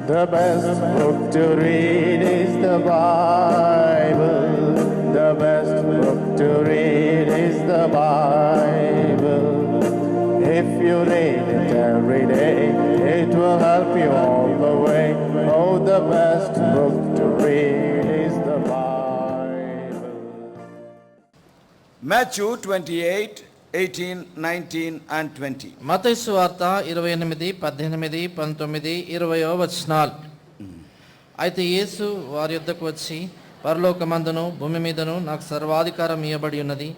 The best book to read is the Bible. The best book to read is the Bible. If you read it every day, it will help you all the way. Oh, the best book to read is the Bible. Matthew 28, 18, 19 and 20. మత్తయి సువార్త 28, 18, 19, 20 వచనాలు. అయితే యేసు వారి యొద్దకు వచ్చి, పరలోకమందును భూమి మీదను నాకు సర్వాధికారం ఇవ్వబడి ఉన్నది,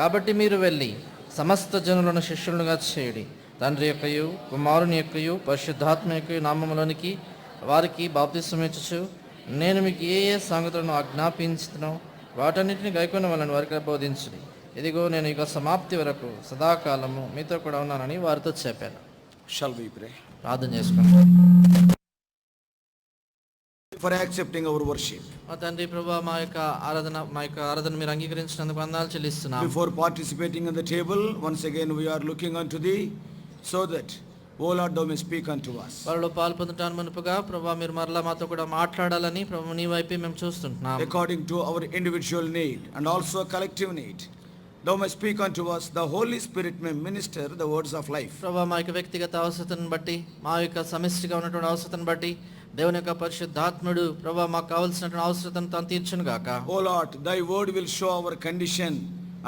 కాబట్టి మీరు వెళ్ళి సమస్త జనులను శిష్యులుగా చేయుడి, తండ్రి యొక్కయు కుమారుని యొక్కయు పరిశుద్ధాత్మ యొక్కయు నామములోనికి వారికి బాప్తిస్మం ఇచ్చుచు, నేను మీకు ఏ ఏ సంగతులను ఆజ్ఞాపించుతునో వాటన్నిటిని గైకొన్న వాళ్ళని వారికి బోధించుడి. ఇదిగో నేను ఇక సమాప్తి వరకు సదాకాలము మీతో కూడా ఉన్నానని వారితో చెప్పాను. Shall we pray? ప్రార్థన చేసుకుంటాం. For accepting our worship. మా తండ్రి ప్రభువా, మా యొక్క ఆరాధన మీరు అంగీకరించినందుకు వందనాలు చెల్లిస్తున్నాం. Before participating in the table, once again we are looking unto thee, so that, O Lord, thou may speak unto us. వారిలో పాల్పొందటానికి మునుపుగా ప్రభువా, మీరు మరలా మాతో కూడా మాట్లాడాలని ప్రభు నీ వైపే మేము చూస్తుంటున్నాం. According to our individual need and also collective need, thou may speak unto us. The Holy Spirit may minister the words of life. ప్రభువా, మా యొక్క వ్యక్తిగత అవసరతను బట్టి, మా యొక్క సమిష్టిగా ఉన్నటువంటి అవసరతను బట్టి దేవుని యొక్క పరిశుద్ధాత్ముడు ప్రభువా మాకు కావాల్సినటువంటి అవసరతను తాను తీర్చును గాక. O Lord, thy word will show our condition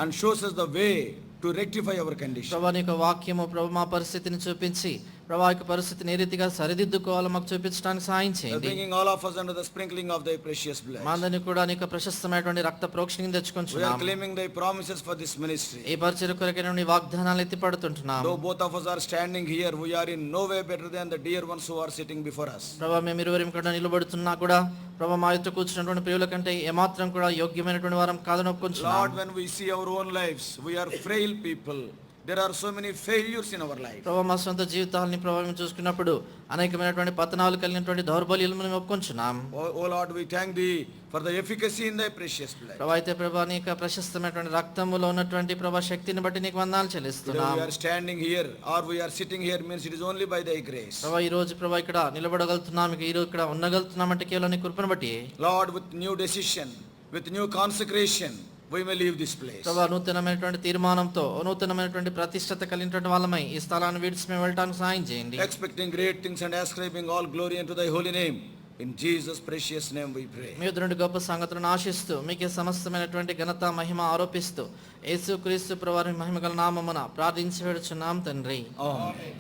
and shows us the way to rectify our condition. ప్రభువా, నీ యొక్క వాక్యము ప్రభు మా పరిస్థితిని చూపించి ప్రభు యొక్క పరిస్థితిని ఏ రీతిగా సరిదిద్దుకోవాలో మాకు చూపించడానికి సహాయం చేయండి. Bringing all of us under the sprinkling of thy precious blood. మా అందరిని కూడా నీ యొక్క ప్రశస్తమైనటువంటి రక్త ప్రోక్షణని We తెచ్చుకుంటున్నాం. are claiming thy promises for this ministry. ఈ పరిచర్య కొరకైన నీ వాగ్దానాలు ఎత్తిపడుతుంటున్నాం. Though both of us are standing here, we are in no way better than the dear ones who are sitting before us. ప్రభు మేము ఇరువురం కూడా నిలబడుతున్నా కూడా ప్రభు మా యొక్క కూర్చున్నటువంటి ప్రియుల కంటే ఏమాత్రం కూడా యోగ్యమైనటువంటి వారం కాదని ఒప్పుకుంటున్నాం. Lord, when we see our own lives, we are frail people. There are so many failures in our life. ప్రభు మా సొంత జీవితాలని ప్రభావం చూసుకున్నప్పుడు అనేకమైనటువంటి పతనాలు కలిగినటువంటి దౌర్బల్యాలను మనం ఒప్పుకుంటున్నాం. O Lord, we thank thee for the efficacy in thy precious blood. ప్రభు అయితే ప్రభు నీ యొక్క ప్రశస్తమైనటువంటి రక్తములో ఉన్నటువంటి ప్రభు శక్తిని బట్టి నీకు వందనాలు చెల్లిస్తున్నాం. We are standing here or we are sitting here means it is only by thy grace. ప్రభు ఈ రోజు ప్రభు ఇక్కడ నిలబడగలుగుతున్నాం, ఈ రోజు ఇక్కడ ఉండగలుగుతున్నాం అంటే కేవలం నీ కృపను బట్టి. Lord, with new decision, with new consecration, we may leave this place. ప్రభు నూతనమైనటువంటి తీర్మానంతో నూతనమైనటువంటి ప్రతిష్టత కలిగినటువంటి వాళ్ళమై ఈ స్థలాన్ని విడిచి మేము వెళ్ళడానికి సహాయం చేయండి. Expecting great things and ascribing all glory unto thy holy name. In Jesus' precious name we pray. మీ యొద్ద నుండి గొప్ప సంగతులను ఆశిస్తూ మీకే సమస్తమైనటువంటి ఘనత మహిమ ఆరోపిస్తూ యేసుక్రీస్తు ప్రభువారి మహిమగల నామమున ప్రార్థించి వేడుచున్నాం తండ్రి. Amen.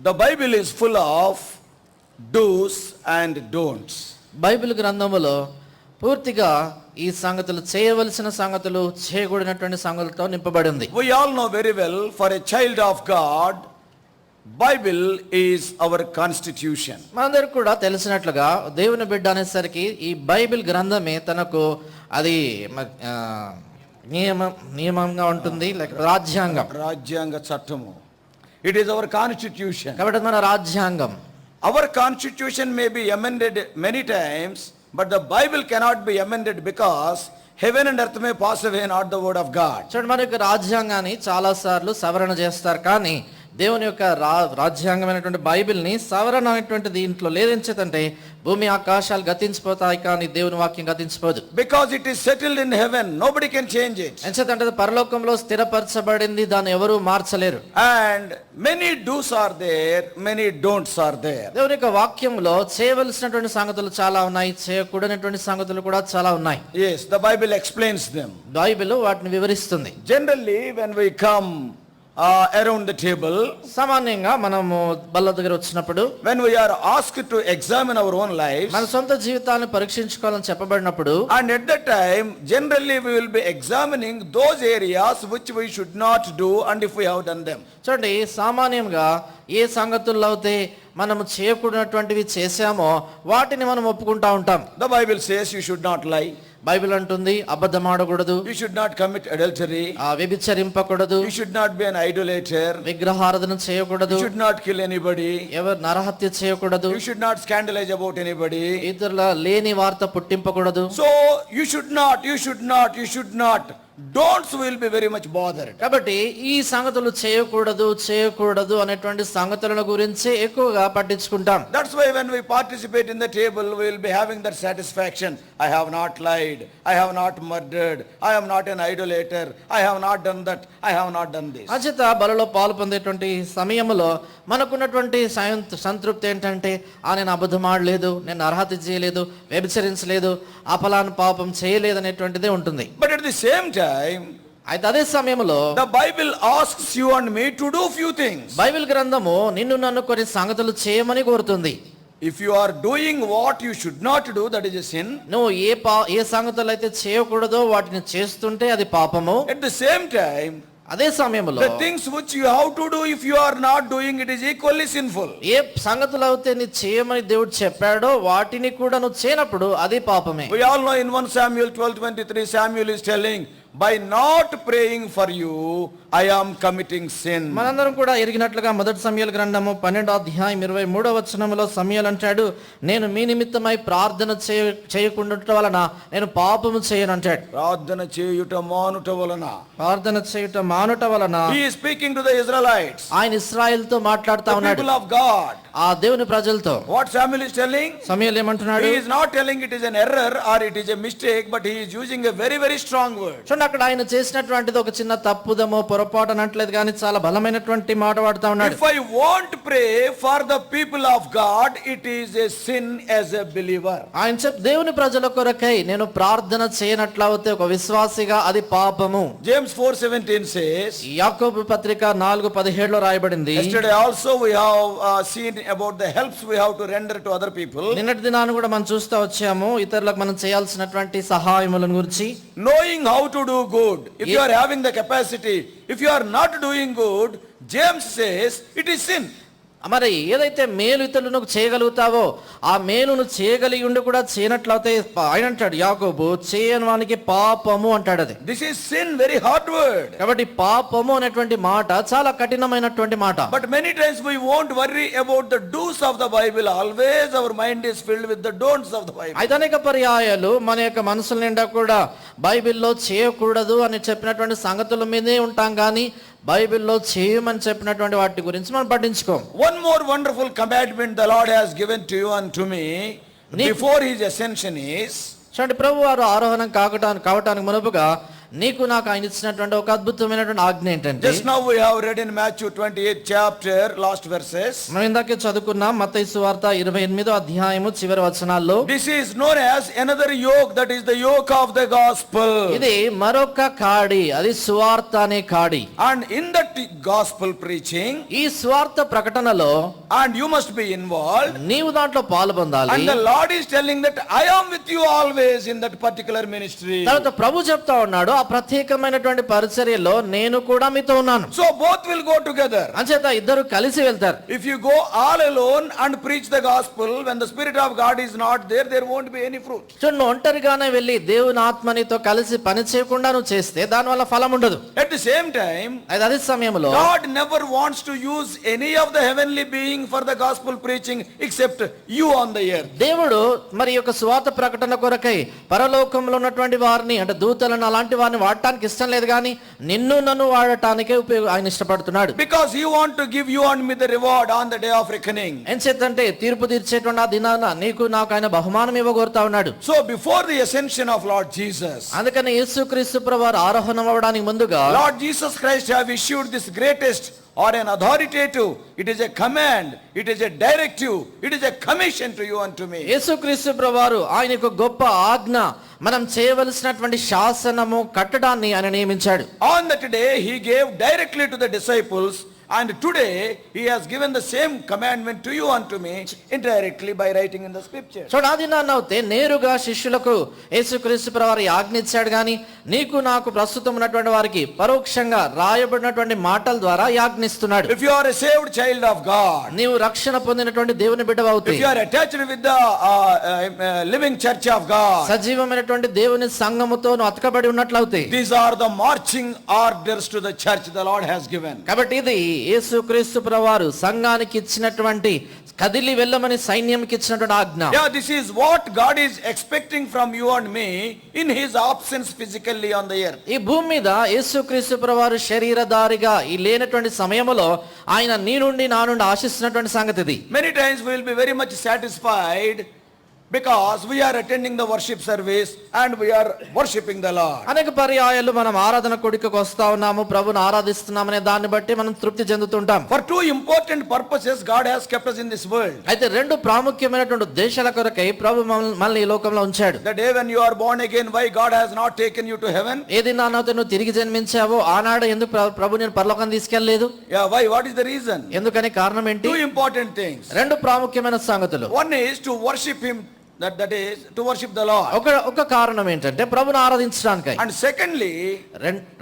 The Bible is full of do's and don'ts. Bible గ్రంథములో పూర్తిగా ఈ సంగతులు చేయవలసిన సంగతులు చేయకూడనటువంటి సంగతులతో నింపబడి ఉంది. We all know very well, for a child of God, Bible is our constitution. మనందరికీ కూడా తెలిసినట్లుగా దేవుని బిడ్డ అనేసరికి ఈ బైబిల్ గ్రంథమే తనకు అది నియమంగా ఉంటుంది, లేక రాజ్యాంగ చట్టము. It is our constitution. కాబట్టి మన రాజ్యాంగం. Our constitution may be amended many times, but the Bible cannot be amended because heaven and earth may pass away, not the word of God. చూడండి, మన యొక్క రాజ్యాంగాన్ని చాలా సార్లు సవరణ చేస్తారు, కానీ దేవుని యొక్క రాజ్యాంగమైనటువంటి బైబిల్ని సవరణ అనేటువంటి దీంట్లో లేదంచేతంటే భూమి ఆకాశాలు గతించిపోతాయి కానీ దేవుని వాక్యం గతించిపోదు. Because it is settled in heaven, nobody can change it. ఎంచేతంటే పరలోకంలో స్థిరపరచబడింది, దాన్ని ఎవరు మార్చలేరు. And many do's are there, many don'ts are there. దేవుని యొక్క వాక్యంలో చేయవలసినటువంటి సంగతులు చాలా ఉన్నాయి, చేయకూడనటువంటి సంగతులు కూడా చాలా ఉన్నాయి. Yes, the Bible explains them. Bible వాటిని వివరిస్తుంది. Generally, when we come around the table, సామాన్యంగా మనము బల్ల దగ్గర వచ్చినప్పుడు, when we are asked to examine our own lives, మన సొంత జీవితాలను పరీక్షించుకోవాలని చెప్పబడినప్పుడు, and at that time generally we will be examining those areas which we should not do and if we have done them. చూడండి, సామాన్యంగా ఏ సంగతుల్లో అయితే మనము చేయకూడనటువంటివి చేశామో వాటిని మనం ఒప్పుకుంటా ఉంటాం. The Bible says you should not lie. Bible అంటుంది అబద్ధం ఆడకూడదు, You should not commit adultery. వ్యభిచరింపకూడదు, You should not be an idolater. విగ్రహారాధన చేయకూడదు, You should not kill anybody. ఎవరు నరహత్య చేయకూడదు, You should not scandalize about anybody. ఇతరుల లేని వార్త పుట్టింపకూడదు. So you should not don'ts will be very much bothered. కాబట్టి ఈ సంగతులు చేయకూడదు అనేటువంటి సంగతుల గురించి ఎక్కువగా పట్టించుకుంటాం. That's why when we participate in the table, we will be having that satisfaction. I have not lied. I have not murdered. I am not an idolater. I have not done that. I have not done this. అచేత బలలో పాలు పొందేటువంటి సమయంలో మనకున్నటువంటి సంతృప్తి ఏంటంటే నేను అబద్ధం ఆడలేదు, నేను అర్హత చేయలేదు, వ్యభిచరించలేదు, అపలాను పాపం చేయలేదు అనేటువంటిదే ఉంటుంది. But at the same time, అయితే అదే సమయంలో the Bible asks you and me to do few things. Bible గ్రంథము నిన్ను నన్ను కొన్ని సంగతులు చేయమని కోరుతుంది. If you are doing what you should not do, that is a sin. నువ్వు ఏ సంగతులు అయితే చేయకూడదో వాటిని చేస్తుంటే అది పాపము. At the same time, అదే సమయంలో the things which you have to do, if you are not doing, it is equally sinful. ఏ సంగతులు అయితే నీ చేయమని దేవుడు చెప్పాడో వాటిని కూడా నువ్వు చేయనప్పుడు అది పాపమే. We all know in 1 Samuel 12:23, Samuel is telling, by not praying for you, I am committing sin. మనందరం కూడా ఎరిగినట్లుగా మొదటి సమూయేలు గ్రంథము 12వ అధ్యాయం 23వ వచనములో సమూయేలు అంటాడు, నేను మీ నిమిత్తమై ప్రార్థన చేయకుండుట వలన నేను పాపము చేయను అంటాడు. ప్రార్థన చేయుట మానుట వలన. ప్రార్థన చేయుట మానుట వలన. He is speaking to the Israelites. ఆయన ఇశ్రాయేలుతో మాట్లాడుతా the ఉన్నాడు. people of God. ఆ దేవుని ప్రజలతో. What Samuel is telling? సమూయేలు ఏమంటున్నాడు? He is not telling it is an error or it is a mistake, but he is using a very very strong word. అక్కడ ఆయన చేసినటువంటిది ఒక చిన్న తప్పుదమో పొరపాటు అనట్లేదు కానీ చాలా బలమైనటువంటి మాట వాడుతా ఉన్నాడు. If I won't pray for the people of God, it is a sin as a believer. ఆయన దేవుని ప్రజల కొరకై నేను ప్రార్థన చేయనట్లయితే ఒక విశ్వాసిగా అది పాపము. James 4:17 says, యాకోబు పత్రిక 4:17లో రాయబడింది. Yesterday also we have seen about the helps we have to render to other people. నిన్నటి దినాన్ని కూడా మనం చూస్తూ వచ్చాము ఇతరులకు మనం చేయాల్సినటువంటి సహాయములను గురించి. Knowing how to do good. If you are having the capacity, if you are not doing good, James says it is sin. మరి ఏదైతే మేలు ఇతరులకు చేయగలుగుతావో ఆ మేలును చేయగలిగి ఉండి కూడా చేయనట్లయితే ఆయన అంటాడు యాకోబు చేయని వానికి పాపము అంటాడు. అది this is sin, very hard word. కాబట్టి పాపము అనేటువంటి మాట చాలా కఠినమైనటువంటి మాట. But many times we won't worry about the dos of the Bible, always our mind is filled with the don'ts of the Bible. అయితే అనేక పర్యాయాలు మన యొక్క మనసుల నిండా కూడా బైబిల్లో చేయకూడదు అని చెప్పినటువంటి సంగతుల మీదే ఉంటాం కానీ బైబిల్లో చేయమని చెప్పినటువంటి వాటి గురించి మనం పట్టించుకోం. One more wonderful commandment the Lord has given to you and to me before his ascension is, చూడండి ప్రభు వారు ఆరోహణం కావటానికి మునుపుగా నీకు నాకు ఆయన ఇచ్చినటువంటి ఒక అద్భుతమైనటువంటి ఆజ్ఞ ఏంటంటే, just now we have read in Matthew 28 chapter last verses, మనం ఇందాకే చదువుకున్నాం మత్తయి సువార్త 28వ అధ్యాయము చివరి వచనాల్లో, this is known as another yoke, that is the yoke of the gospel. ఇది మరొక కాడి, అది సువార్త అనే కాడి. And in that gospel preaching, ఈ సువార్త ప్రకటనలో and you must be involved, నీవు దాంట్లో పాల్గొనాలి. and the Lord is telling that I am with you always in that particular ministry. తర్వాత ప్రభు చెప్తా ఉన్నాడు ఆ ప్రత్యేకమైనటువంటి పరిచర్యలో నేను కూడా మీతో ఉన్నాను. So both will go together. అంచేత ఇద్దరు కలిసి వెళ్తారు. If you go all alone and preach the gospel, when the spirit of God is not there, there won't be any fruit. చూడండి, ఒంటరిగానే వెళ్ళి దేవుని ఆత్మనితో కలిసి పని చేయకుండా నువ్వు చేస్తే దాని వల్ల ఫలం ఉండదు. At the same time, అదే సమయంలో God never wants to use any of the heavenly being for the gospel preaching except you on the earth. దేవుడు మరి యొక్క సువార్త ప్రకటన కొరకై పరలోకంలో ఉన్నటువంటి వారిని అంటే దూతలను అలాంటి వారిని వాడటానికి ఇష్టం లేదు కానీ నిన్ను నన్ను వాడటానికే ఆయన ఇష్టపడుతున్నాడు. Because he want to give you and me the reward on the day of reckoning. ఎంచేతంటే తీర్పు తీర్చేటువంటి ఆ దినాన నీకు నాకు ఆయన బహుమానం ఇవ్వగోరుతా ఉన్నాడు. So before the ascension of Lord Jesus, అందుకని యేసుక్రీస్తు ప్రభువారు ఆరోహణం అవ్వడానికి ముందుగా Lord Jesus Christ have issued this greatest or an authoritative, it is a command, it is a directive, it is a commission to you and to me. యేసుక్రీస్తు ప్రభువారు ఆయనకు గొప్ప ఆజ్ఞ, మనం చేయవలసినటువంటి శాసనము కట్టడాన్ని ఆయన నియమించాడు. On that day he gave directly to the disciples, and today he has given the same commandment to you and to me indirectly by writing in the scripture. చూడండి, ఆ దినాన్న అవుతే నేరుగా శిష్యులకు యేసుక్రీస్తు ప్రభువారు ఆజ్ఞ ఇచ్చాడు కానీ నీకు నాకు ప్రస్తుతం ఉన్నటువంటి వారికి పరోక్షంగా రాయబడినటువంటి మాటల ద్వారా ఆజ్ఞిస్తున్నాడు. If you are a saved child of God, నీవు రక్షణ పొందినటువంటి దేవుని బిడ్డవు అవుతే, if you are attached with the living church of God, సజీవమైనటువంటి దేవుని సంఘముతో నువ్వు అతకబడి ఉన్నట్లయితే, these are the marching orders to the church the Lord has given. కాబట్టి ఇది యేసుక్రీస్తు ప్రభువారు సంఘానికి ఇచ్చినటువంటి కదిలి వెళ్ళమని సైన్యంకి ఇచ్చినటువంటి ఆజ్ఞ. Yeah, this is what God is expecting from you and me in his absence physically on the earth. ఈ భూమి మీద యేసుక్రీస్తు ప్రభువారు శరీరధారిగా ఈ లేనటువంటి సమయములో ఆయన నీ నుండి నా నుండి ఆశిస్తున్నటువంటి సంగతి ఇది. Many times we will be very much satisfied because we are attending the worship service and we are worshiping the Lord. అనేక పర్యాయాలు మనం ఆరాధన కూడికకు వస్తా ఉన్నాము, ప్రభుని ఆరాధిస్తున్నామనే దాన్ని బట్టి మనం తృప్తి చెందుతుంటాం. For two important purposes God has kept us in this world. అయితే రెండు ప్రాముఖ్యమైనటువంటి ఉద్దేశాల కొరకై ప్రభు మనల్ని ఈ లోకంలో ఉంచాడు. The day when you are born again, why God has not taken you to heaven? ఏది నానైతే నువ్వు తిరిగి జన్మించావో ఆనాడు ఎందుకు ప్రభు నేను పరలోకం తీసుకెళ్లలేదు? Yeah, why? What is the reason? ఎందుకని కారణం ఏంటి? Two important things. రెండు ప్రాముఖ్యమైన సంగతులు. One is to worship him, that is to worship the Lord. ఒక కారణం ఏంటంటే ప్రభుని ఆరాధించడానికై. And secondly,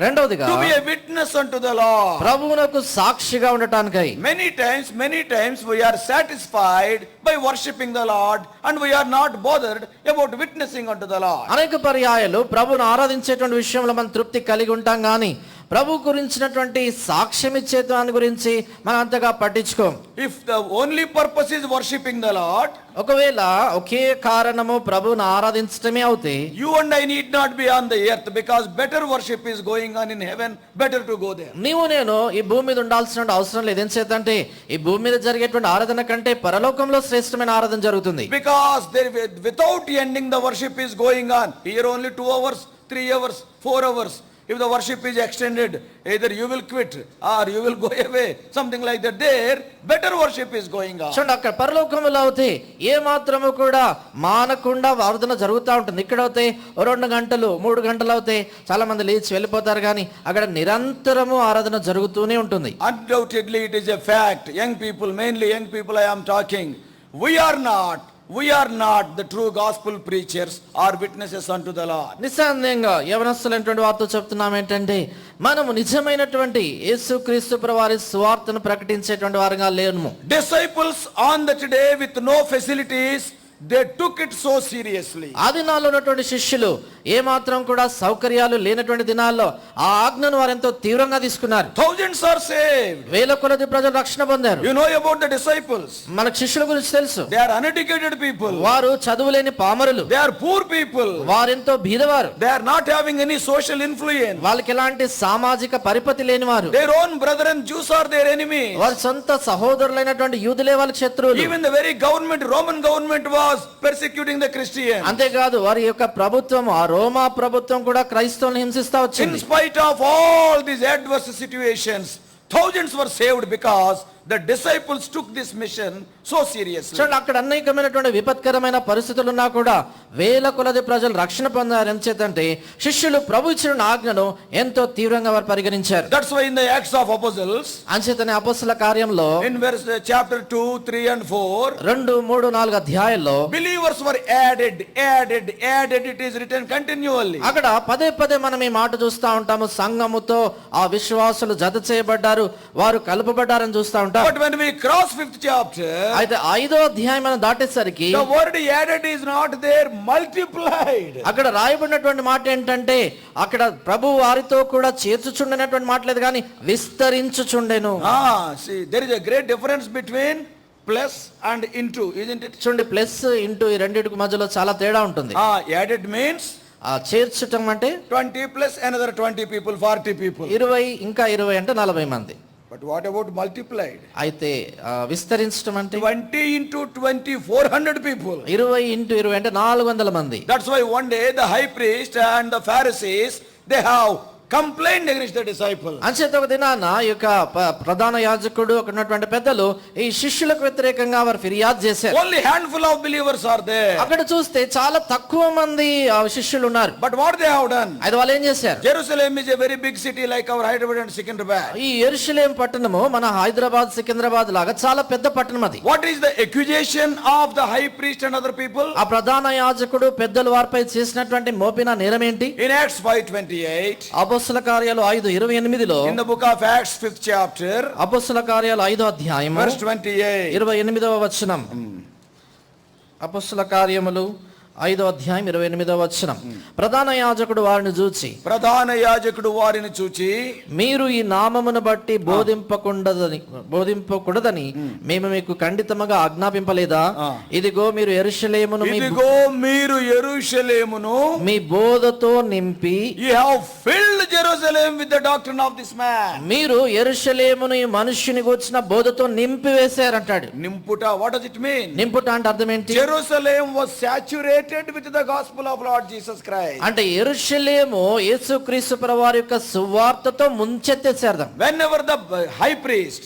రెండవదిగా to be a witness unto the Lord. ప్రభువునకు సాక్షిగా ఉండటానికై. Many times we are satisfied by worshiping the Lord and we are not bothered about witnessing unto the Lord. అనేక పర్యాయాలు ప్రభుని ఆరాధించేటువంటి విషయంలో మనం తృప్తి కలిగి ఉంటాం గాని ప్రభు గురించినటువంటి సాక్ష్యం ఇచ్చే దాని గురించి మనం అంతగా పట్టించుకోం. If the only purpose is worshiping the Lord, ఒకవేళ ఒకే కారణము ప్రభువుని ఆరాధించటమే అవుతే, you and I need not be on the earth because better worship is going on in heaven. Better to go there. నీవు నేను ఈ భూమి మీద ఉండాల్సిన అవసరం లేదు. ఎందుచేతంటే ఈ భూమి మీద జరిగేటువంటి ఆరాధన కంటే పరలోకంలో శ్రేష్టమైన ఆరాధన జరుగుతుంది. Because there, without ending the worship is going on. Here only 2 hours, 3 hours, 4 hours. If the worship is extended, either you will quit or you will go away, something like that. There, better worship is going on. చూడండి, అక్కడ పరలోకంలో అవుతే ఏ మాత్రము కూడా మానకుండా ఆరాధన జరుగుతూ ఉంటుంది. ఇక్కడ అవుతే 2 గంటలు 3 గంటలు అవుతే చాలా మంది లేచి వెళ్ళిపోతారు, కానీ అక్కడ నిరంతరము ఆరాధన జరుగుతూనే ఉంటుంది. Undoubtedly, it is a fact. Young people, mainly young people I am talking, we are not the true gospel preachers or witnesses unto the Lord. నిస్సందేహంగా యవనస్తులైనటువంటి వారితో చెప్తున్నాం ఏంటంటే మనము నిజమైనటువంటి యేసుక్రీస్తు ప్రభువారి సువార్తను ప్రకటించేటువంటి వారుగా లేము. Disciples on that day with no facilities, they took it so seriously. ఆ దినాల్లో ఉన్నటువంటి శిష్యులు ఏ మాత్రం కూడా సౌకర్యాలు లేనటువంటి దినాల్లో ఆ ఆజ్ఞను వారు ఎంతో తీవ్రంగా తీసుకున్నారు. Thousands are saved. వేల కొలది ప్రజలు రక్షణ పొందారు. You know about the disciples. మనకు శిష్యుల గురించి తెలుసు. They are uneducated people. వారు చదువులేని పామరులు. They are poor people. వారెంతో బీదవారు. They are not having any social influence. వాళ్ళకి ఎలాంటి సామాజిక పరిపతి లేని వారు. Their own brethren Jews are their enemies. వారి సొంత సహోదరులైనటువంటి యూదులే వాళ్ళ శత్రువులు. Even the very government, Roman government was persecuting the Christians. అంతేకాదు వారి యొక్క ప్రభుత్వం, ఆ రోమా ప్రభుత్వం కూడా క్రైస్తవులను హింసిస్తా In వచ్చింది. spite of all these adverse situations, thousands were saved because the disciples took this mission so seriously. చూడండి, అక్కడ అనేకమైనటువంటి విపత్కరమైన పరిస్థితులు ఉన్నా కూడా వేల కొలది ప్రజలు రక్షణ పొందారు. ఎంచేతంటే శిష్యులు ప్రభు ఇచ్చిన ఆజ్ఞను ఎంతో తీవ్రంగా వారు పరిగణించారు. That's why in the Acts of Apostles, అంచేతనే అపోస్తల కార్యంలో in verse chapter 2, 3 and 4, 2, 3, 4 అధ్యాయాల్లో believers were added. It is written continually. అక్కడ పదే పదే మనం ఈ మాట చూస్తా ఉంటాము. సంఘముతో ఆ విశ్వాసులు జత చేయబడ్డారు, వారు కలుపబడ్డారని చూస్తా ఉంటాం. But when we cross 5th chapter, అయితే 5వ అధ్యాయం మనం దాటేసరికి the word added is not there, multiplied. అక్కడ రాయబడినటువంటి మాట ఏంటంటే అక్కడ ప్రభు వారితో కూడా చేర్చుచుండేనటువంటి మాట లేదు, కానీ విస్తరించుచుండెను. See, there is a great difference between plus and into, isn't it? చూడండి, ప్లస్ ఇంటూ ఈ రెండింటికి మధ్యలో చాలా తేడా ఉంటుంది. Added means ఆ చేర్చటం అంటే 20 plus another 20 people, 40 people. 20 ఇంకా 20 అంటే 40 మంది. But what about multiplied? అయితే విస్తరించటం అంటే 20 into 20, 400 people. 20 ఇంటూ 20 అంటే 400 మంది. That's why one day the high priest and the Pharisees, they have complained against the disciples. అంచేత ఒక దినాన ఈ యొక్క ప్రధాన యాజకుడు అక్కడ ఉన్నటువంటి పెద్దలు ఈ శిష్యులకు వ్యతిరేకంగా వారు ఫిర్యాదు చేశారు. Only handful of believers are there. అక్కడ చూస్తే చాలా తక్కువ మంది శిష్యులు ఉన్నారు. But what they have done? అయితే వాళ్ళు ఏం చేశారు? Jerusalem is a very big city like our Hyderabad and Secunderabad. ఈ యెరూషలేం పట్టణము మన హైదరాబాద్ సికింద్రాబాద్ లాగా చాలా పెద్ద పట్టణం అది. What is the accusation of the high priest and other people? ఆ ప్రధాన యాజకుడు పెద్దలు వారిపై చేసినటువంటి మోపిన నేరం ఏంటి? In Acts 5:28, అపోస్తల కార్యాలు 5:28లో, in the book of Acts 5th chapter, అపోస్తల కార్యాలు 5వ అధ్యాయము verse 28, 28వ వచనం. అపోస్తల కార్యములు 5వ అధ్యాయం 28వ వచనం. ప్రధాన యాజకుడు వారిని చూచి, ప్రధాన యాజకుడు వారిని చూచి, మీరు ఈ నామమును బట్టి బోధింపకూడదని మేము మీకు ఖండితముగా ఆజ్ఞాపింపలేదా? ఇదిగో మీరు యెరూషలేమును మీ బోధతో నింపి, you have filled Jerusalem with the doctrine of this man. మీరు యెరూషలేమును ఈ మనుష్యునికి వచ్చిన బోధతో నింపి వేశారంటాడు. నింపుట, what does it mean? నింపుట అంటే అర్థం ఏంటి? Jerusalem was saturated with the gospel of Lord Jesus Christ. అంటే యెరూషలేము యేసుక్రీస్తు ప్రభువారి యొక్క సువార్తతో ముంచెత్తేశారు. Whenever the high priest,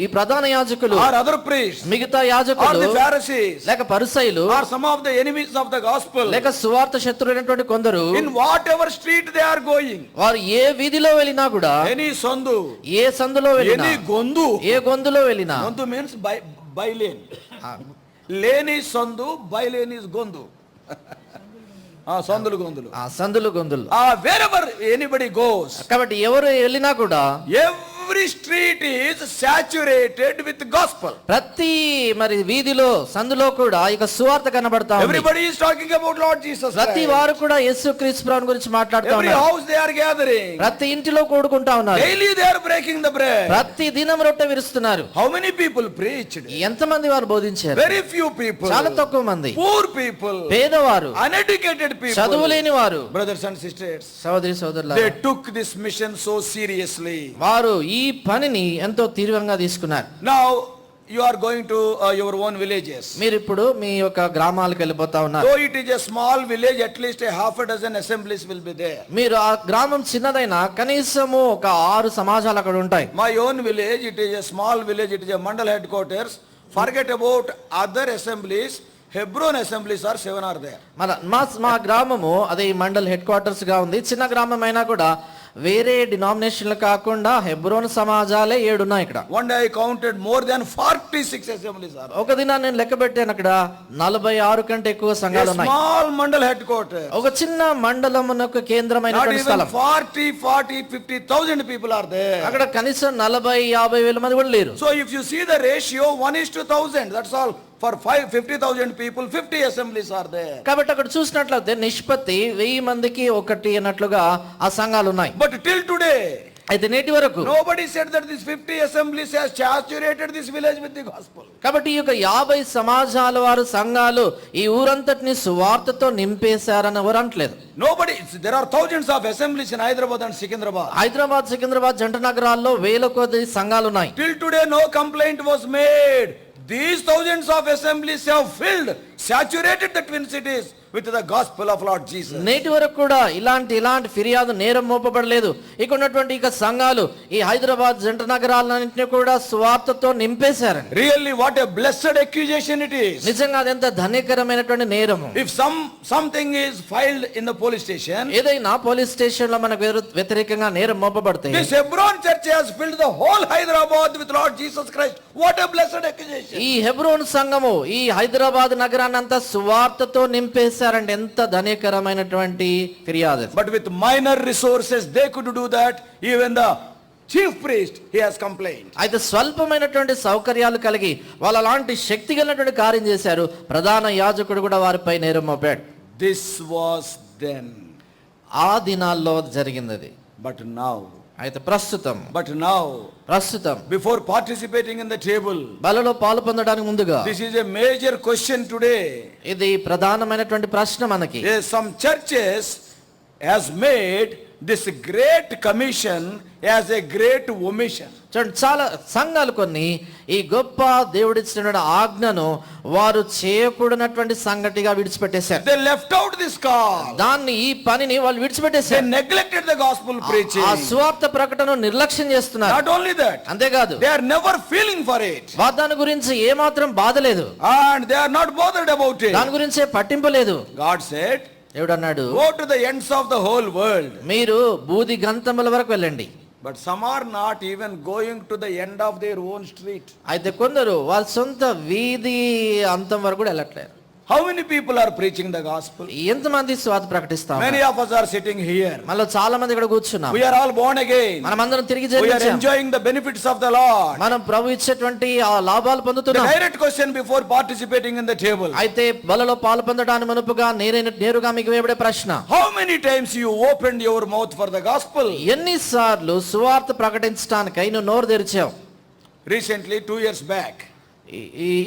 ఈ ప్రధాన యాజకులు, or other priests, మిగతా or యాజకులు, the Pharisees, లేక పరిసయ్యులు, or some of the enemies of the gospel, లేక సువార్త శత్రువులైనటువంటి కొందరు, in whatever street they are going, వారు ఏ వీధిలో వెళ్ళినా కూడా, any సందు, ఏ సందులో వెళ్ళినా, any గొందు, ఏ గొంతులో వెళ్ళినా, గొందు means by lane, lane is సందు, by lane is గొందు. సందులు గొంతులు, సందులు గొంతులు, wherever anybody goes, కాబట్టి ఎవరు వెళ్ళినా కూడా every street is saturated with gospel. ప్రతి మరి వీధిలో సందులో కూడా ఇక సువార్త కనబడతా ఉంది. Everybody is talking about Lord Jesus Christ. ప్రతి వారు కూడా యేసుక్రీస్తు ప్రభువుని గురించి మాట్లాడుతా Every ఉన్నారు. house they are gathering. ప్రతి ఇంటిలో కూడుకుంటా ఉన్నారు. Daily they are breaking the bread. ప్రతి దినం రొట్టె విరుస్తున్నారు. How many people preached? ఎంతమంది వారు బోధించారు? Very few people. చాలా తక్కువ మంది. Poor people, పేదవారు, uneducated people, చదువులేని వారు. brothers and sisters, సహోదరి సోదరులారా, they took this mission so seriously. వారు ఈ పనిని ఎంతో తీవ్రంగా తీసుకున్నారు. Now you are going to your own villages. మీరు ఇప్పుడు మీ యొక్క గ్రామాలకు వెళ్ళిపోతా ఉన్నారు. Though it is a small village, at least a half a dozen assemblies will be there. మీరు ఆ గ్రామం చిన్నదైనా కనీసము ఒక 6 సమాజాలు అక్కడ ఉంటాయి. My own village, it is a small village, it is a mandal headquarters. Forget about other assemblies. Hebron assemblies are 7 are there. మా గ్రామము అదే ఈ మండల్ హెడ్ క్వార్టర్స్ గా ఉంది. చిన్న గ్రామం అయినా కూడా వేరే డినామినేషన్లు కాకుండా హెబ్రోన్ సమాజాలే 7 ఉన్నాయి ఇక్కడ. One day I counted more than 46 assemblies are. ఒక దినాన్ని నేను లెక్క పెట్టాను, అక్కడ 46 కంటే ఎక్కువ సంఘాలు ఉన్నాయి. Small mandal headquarters. ఒక చిన్న మండలమునకు కేంద్రమైనటువంటి స్థలం. 40,000 people are there. అక్కడ కనీసం 40,000-50,000 వేల మంది కూడా లేరు. So if you see the ratio 1:1000, that's all. For 50,000 people, 50 assemblies are there. కాబట్టి అక్కడ చూసినట్లయితే నిష్పత్తి 1000 మందికి 1 అన్నట్లుగా ఆ సంఘాలు ఉన్నాయి. But till today, అయితే నేటి వరకు nobody said that this 50 assemblies has saturated this village with the gospel. కాబట్టి ఈ యొక్క 50 సమాజాల వారు సంఘాలు ఈ ఊరంతటిని సువార్తతో నింపేశారని ఎవరు అంటలేదు. Nobody. There are thousands of assemblies in Hyderabad and Secunderabad. Hyderabad Secunderabad జంట నగరాల్లో వేల కొద్ది సంఘాలు ఉన్నాయి. Till today no complaint was made. These thousands of assemblies have filled, saturated the twin cities with the gospel of Lord Jesus. నేటి వరకు కూడా ఇలాంటి ఫిర్యాదు నేరం మోపబడలేదు. ఇక ఉన్నటువంటి ఇక సంఘాలు ఈ హైదరాబాద్ జంట నగరాలన్నింటినీ కూడా సువార్తతో నింపేశారండి. Really, what a blessed accusation it is. నిజంగా అదెంత ధన్యకరమైనటువంటి నేరము. If something is filed in the police station, ఏదైనా పోలీస్ స్టేషన్ లో మనకు వ్యతిరేకంగా నేరం మోపబడితే, this Hebron church has filled the whole Hyderabad with Lord Jesus Christ. What a blessed accusation. ఈ హెబ్రోన్ సంఘము ఈ హైదరాబాద్ నగరాన్ని అంతా సువార్తతో నింపేశారండి. ఎంత ధన్యకరమైనటువంటి ఫిర్యాదు. But with minor resources they could do that. Even the chief priest, he has complained. అయితే స్వల్పమైనటువంటి సౌకర్యాలు కలిగి వాళ్ళు అలాంటి శక్తి కలిగినటువంటి కార్యం చేశారు. ప్రధాన యాజకుడు కూడా వారిపై నేరం మోపాడు. This was then. ఆ దినాల్లో జరిగింది అది. But now, అయితే ప్రస్తుతం before participating in the table, బలలో పాలు పొందడానికి ముందుగా, this is a major question today. ఇది ప్రధానమైనటువంటి ప్రశ్న మనకి. Yes, some churches has made this great commission as a great omission. చూడండి, చాలా సంఘాలు కొన్ని ఈ గొప్ప దేవుడిచ్చినటువంటి ఆజ్ఞను వారు చేయకూడనటువంటి సంగతిగా విడిచిపెట్టేశారు. They left out this call. దాన్ని ఈ పనిని వాళ్ళు They విడిచిపెట్టేశారు. neglected the gospel preaching. ఆ సువార్త ప్రకటన నిర్లక్ష్యం చేస్తున్నారు. Not only that, అంతేకాదు they are never feeling for it. దాని గురించి ఏమాత్రం బాధ లేదు, And they are not bothered about it. దాని గురించే పట్టింపు లేదు. God said, దేవుడన్నాడు, go to the ends of the whole world. మీరు బూది గంతముల వరకు వెళ్ళండి. But some are not even going to the end of their own street. అయితే కొందరు వాళ్ళ సొంత వీధి అంతం వరకు కూడా వెళ్ళట్లేదు. How many people are preaching the gospel? ఎంతమంది స్వాత ప్రకటిస్తాం? Many of us are sitting here. మనలో చాలా మంది ఇక్కడ కూర్చున్నాం. We are all born again. మనమందరం తిరిగి We are జన్మించాం. enjoying the benefits of the Lord. మనం ప్రభు ఇచ్చేటువంటి ఆ లాభాలు The పొందుతున్నాం. direct question before participating in the table. అయితే బలలో పాలు పొందడానికి మునుపుగా నేరుగా మీకు వేయబడే ప్రశ్న, How many times you opened your mouth for the gospel? ఎన్నిసార్లు సువార్త ప్రకటించడానికై నువ్వు నోరు తెరిచావు? Recently, 2 years back,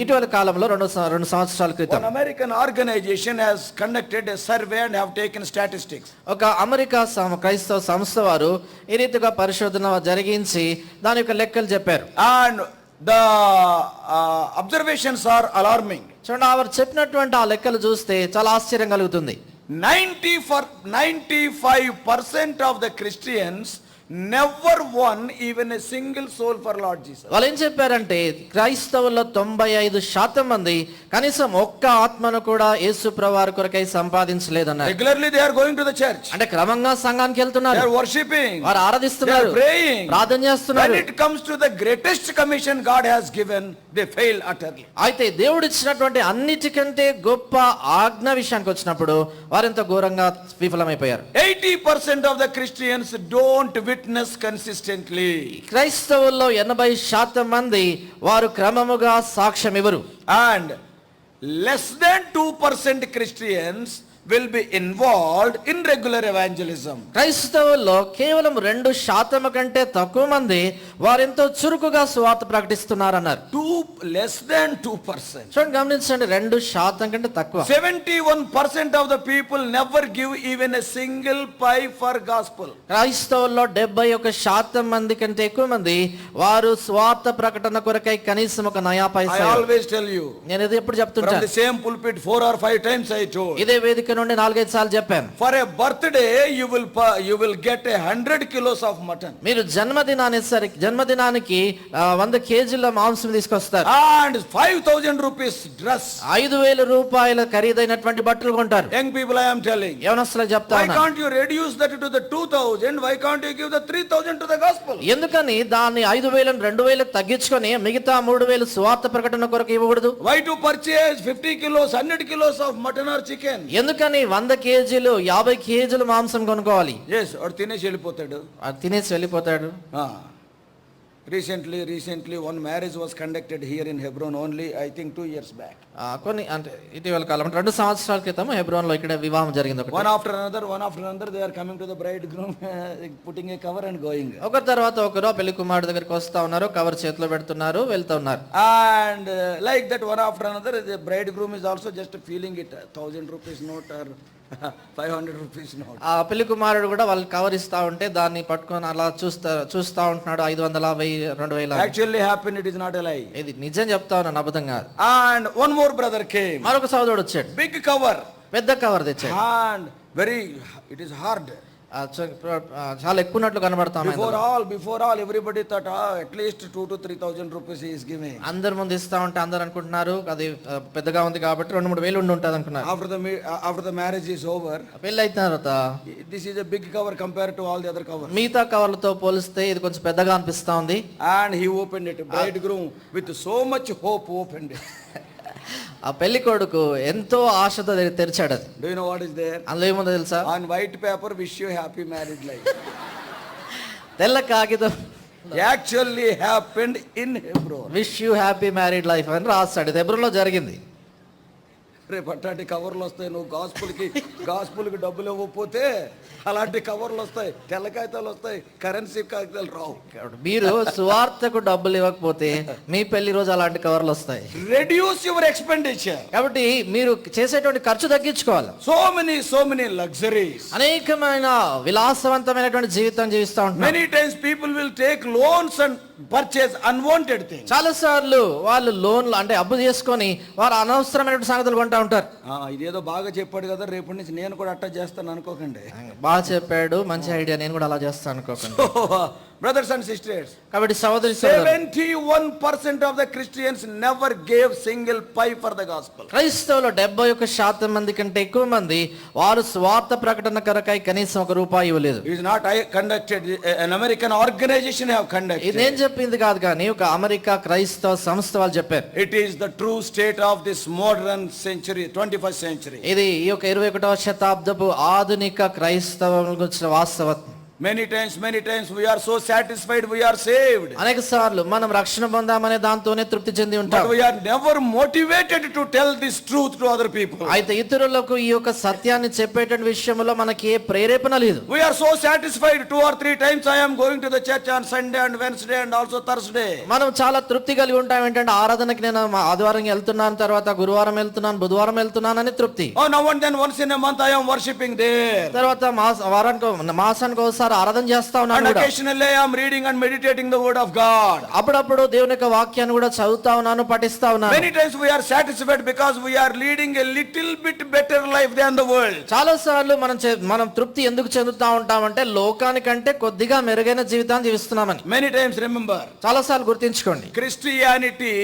ఇటీవల కాలంలో రెండు సంవత్సరాల one క్రితం American organization has conducted a survey and have taken statistics. ఒక అమెరికా క్రైస్తవ సంస్థ వారు ఈ రీతిగా పరిశోధన జరిగించి దాని యొక్క లెక్కలు చెప్పారు. And the observations are alarming. చూడండి, వారు చెప్పినటువంటి ఆ లెక్కలు చూస్తే చాలా ఆశ్చర్యం కలుగుతుంది. 95% of the Christians never won even a single soul for Lord Jesus. వాళ్ళు ఏం చెప్పారంటే క్రైస్తవుల్లో 95% మంది కనీసం ఒక్క ఆత్మను కూడా యేసు ప్రభువారి కొరకై సంపాదించలేదన్నారు. Regularly they are going to the church. అంటే క్రమంగా సంఘానికి They వెళ్తున్నారు, are worshiping. వారు They ఆరాధిస్తున్నారు, are praying. ప్రార్థన When చేస్తున్నారు. it comes to the greatest commission God has given, they fail utterly. అయితే దేవుడు ఇచ్చినటువంటి అన్నిటికంటే గొప్ప ఆజ్ఞ విషయానికి వచ్చినప్పుడు వారెంత ఘోరంగా విఫలమైపోయారు. 80% of the Christians don't witness consistently. క్రైస్తవుల్లో 80% మంది వారు క్రమముగా సాక్ష్యం ఇవ్వరు. And less than 2% Christians will be involved in regular evangelism. క్రైస్తవుల్లో కేవలం 2% కంటే తక్కువ మంది వారెంతో చురుకుగా సువార్త ప్రకటిస్తున్నారన్నారు. Less than 2%. చూడండి, గమనించండి, 2% కంటే తక్కువ. 71% of the people never give even a single pie for gospel. క్రైస్తవుల్లో 71% మంది కంటే ఎక్కువ మంది వారు స్వార్థ ప్రకటన కొరకై కనీసం ఒక నయా I Paisa. always tell you, నేను ఇది ఎప్పుడు from చెప్తుంటాను, the same pulpit 4 or 5 times I told. ఇదే వేదిక నుండి 4-5 సార్లు చెప్పాను. For a birthday, you will get 100 kilos of mutton. మీరు జన్మదినానికి 100 కేజీల మాంసం తీసుకొస్తారు. And 5,000 rupees dress. 5,000 రూపాయల ఖరీదైనటువంటి బట్టలు కొంటారు. Young people, I am telling. యవనస్తులకు Why చెప్తాను, can't you reduce that to the 2,000? Why can't you give the 3,000 to the gospel? ఎందుకని దాన్ని 5,000 2,000 తగ్గించుకొని మిగతా 3,000 స్వార్థ ప్రకటన కొరకు ఇవ్వకూడదు? Why to purchase 50 kilos, 100 kilos of mutton or chicken? ఎందుకని 100 కేజీలు 50 కేజీలు మాంసం కొనుక్కోవాలి? Yes, or తినేసి వెళ్ళిపోతాడు. అది తినేసి వెళ్ళిపోతాడు. Recently one marriage was conducted here in Hebron only, I think 2 years back. కొన్ని అంటే ఇటీవల కాలం 2 సంవత్సరాల క్రితం హెబ్రోన్ లో ఇక్కడ వివాహం జరిగింది. One after another they are coming to the bridegroom putting a cover and going. ఒకరి తర్వాత ఒకరు పెళ్లి కుమారుడు దగ్గరికి వస్తా ఉన్నారు, కవర్ చేతిలో పెడుతున్నారు, వెళ్తా ఉన్నారు. And like that one after another the bridegroom is also just feeling it, 1,000 rupees note or 500 rupees note. ఆ పెళ్లి కుమారుడు కూడా వాళ్ళు కవర్ ఇస్తా ఉంటే దాన్ని పట్టుకొని అలా చూస్తా ఉంటున్నాడు. 500, 1000, 2000. Actually happened, it is not a lie. ఇది నిజం చెప్తా ఉన్నాను, అబద్ధం కాదు. And one more brother came. మరొక సోదరుడు వచ్చాడు, Big cover. పెద్ద కవర్ తెచ్చాడు. And it is hard. చాలా ఎక్కువ ఉన్నట్లు కనబడతాం. Before all, everybody thought at least 2,000 to 3,000 rupees he is giving. అందరి ముందు ఇస్తా ఉంటే అందరు అనుకుంటున్నారు అది పెద్దగా ఉంది కాబట్టి 2-3 వేలు ఉండి ఉంటుంది అనుకున్నారు. After the marriage is over, పెళ్లి అయిన తర్వాత this is a big cover compared to all the other covers. మిగతా కవర్లతో పోలిస్తే ఇది కొంచెం పెద్దగా అనిపిస్తా ఉంది. And he opened it. Bridegroom with so much hope opened it. ఆ పెళ్లి కొడుకు ఎంతో ఆశతో తెరిచాడు. అది Do you know what is there? అందులో ఏముందో తెలుసా? On white paper, wish you happy married life. తెల్ల కాగితం Actually happened in Hebron. Wish you happy married life అని రాస్తాడు. ఇది హెబ్రోన్లో జరిగింది. రేపు అట్లాంటి కవర్లు వస్తాయి, నువ్వు గాస్పుల్కి డబ్బులు ఇవ్వకపోతే అలాంటి కవర్లు వస్తాయి, తెల్ల కాగితాలు వస్తాయి, కరెన్సీ కాగితాలు రావు. మీరు సువార్తకు డబ్బులు ఇవ్వకపోతే మీ పెళ్లి రోజు అలాంటి కవర్లు వస్తాయి. Reduce your expenditure. కాబట్టి మీరు చేసేటువంటి ఖర్చు తగ్గించుకోవాలి. So many luxuries. అనేకమైన విలాసవంతమైనటువంటి జీవితం జీవిస్తూ ఉంటారు. Many times people will take loans and purchase unwanted things. చాలా సార్లు వాళ్ళు లోన్లు అంటే అప్పు చేసుకొని వారు అనవసరమైన సంగతులు కొంటా ఉంటారు. ఇదేదో బాగా చెప్పాడు కదా, రేపటి నుంచి నేను కూడా అట్టా చేస్తాను అనుకోకండి. బాగా చెప్పాడు, మంచి ఐడియా, నేను కూడా అలా చేస్తాను అనుకోకండి. Brothers and sisters, కాబట్టి సహోదరి సోదరులు, 71% of the Christians never gave single pipe for the gospel. క్రైస్తవులు 71% మంది కంటే ఎక్కువ మంది వారు స్వార్థ ప్రకటన కొరకై కనీసం ₹1 ఇవ్వలేదు. It is not I conducted, an American organization have ఇది conducted. నేను చెప్పింది కాదు, కానీ ఒక అమెరికా క్రైస్తవ సంస్థ వాళ్ళు చెప్పారు. It is the true state of this modern century, 21st century. ఇది ఈ యొక్క 21వ శతాబ్దపు ఆధునిక క్రైస్తవం గురించిన వాస్తవం. Many times we are so satisfied we are saved. అనేక సార్లు మనం రక్షణ పొందామనే దాంతోనే తృప్తి చెంది ఉంటాం. But we are never motivated to tell this truth to other people. అయితే ఇతరులకు ఈ యొక్క సత్యాన్ని చెప్పేటువంటి విషయంలో మనకి ఏ ప్రేరేపణ లేదు. We are so satisfied 2 or 3 times I am going to the church on Sunday and Wednesday and also Thursday. మనం చాలా తృప్తి కలిగి ఉంటాం. ఏంటంటే ఆరాధనకి నేను ఆదివారం వెళ్తున్నాను, తర్వాత గురువారం వెళ్తున్నాను, బుధవారం వెళ్తున్నాను అని తృప్తి. Oh, now and then once in a month I am worshipping there. తర్వాత మాసానికి ఒకసారి ఆరాధన చేస్తా And ఉన్నాను కూడా. occasionally I am reading and meditating the word of God. అప్పుడప్పుడు దేవుని యొక్క వాక్యాన్ని కూడా చదువుతా ఉన్నాను, పఠిస్తా ఉన్నాను. Many times we are satisfied because we are leading a little bit better life than the world. చాలా సార్లు మనం తృప్తి ఎందుకు చెందుతా ఉంటామంటే లోకానికంటే కొద్దిగా మెరుగైన జీవితాన్ని జీవిస్తున్నామని. Many times remember, చాలా సార్లు గుర్తించుకోండి, Christianity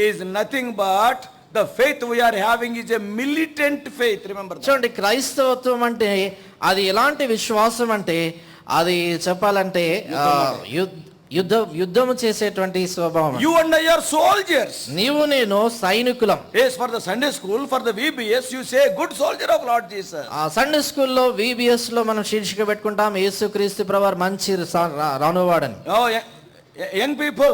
is nothing but the faith we are having is a militant faith. Remember that. చూడండి, క్రైస్తవత్వం అంటే అది ఎలాంటి విశ్వాసం అంటే అది చెప్పాలంటే యుద్ధము చేసేటువంటి స్వభావం. You and I are soldiers. నీవు నేను సైనికులం. Yes, for the Sunday school, for the VBS, you say good soldier of Lord Jesus. ఆ సండే స్కూల్లో VBS లో మనం శీర్షిక పెట్టుకుంటాం, యేసుక్రీస్తు ప్రభువారు మంచి రానువాడని. Oh, young people.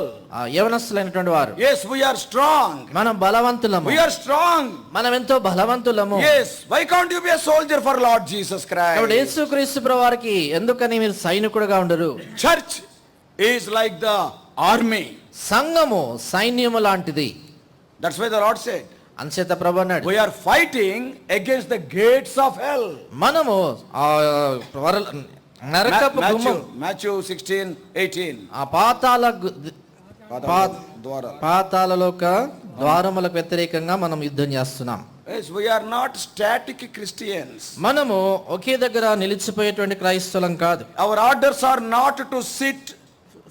యవనస్తులైనటువంటి వారు, Yes, we are strong. మనం బలవంతులము. We are strong. మనం ఎంతో బలవంతులము. Yes, why can't you be a soldier for Lord Jesus కాబట్టి Christ? యేసుక్రీస్తు ప్రభువారికి ఎందుకని మీరు సైనికుడుగా ఉండరు? Church is like the army. సంఘము సైన్యము లాంటిది. That's why the Lord said, అంచేత ప్రభు అన్నాడు, we are fighting against the gates of hell. మనము నరకపు గుమ్మం, Matthew 16:18. ఆ పాతాళలోక ద్వారములకు వ్యతిరేకంగా మనం యుద్ధం చేస్తున్నాం. Yes, we are not static Christians. మనము ఒకే దగ్గర నిలిచిపోయేటువంటి క్రైస్తవులం కాదు. Our orders are not to sit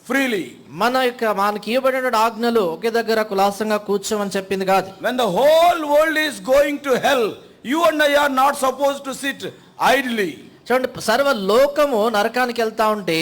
freely. మనకి ఇవ్వబడిన ఆజ్ఞలు ఒకే దగ్గర కులాసంగా కూర్చోమని చెప్పింది కాదు. When the whole world is going to hell, you and I are not supposed to sit idly. చూడండి, సర్వ లోకము నరకానికి వెళ్తా ఉంటే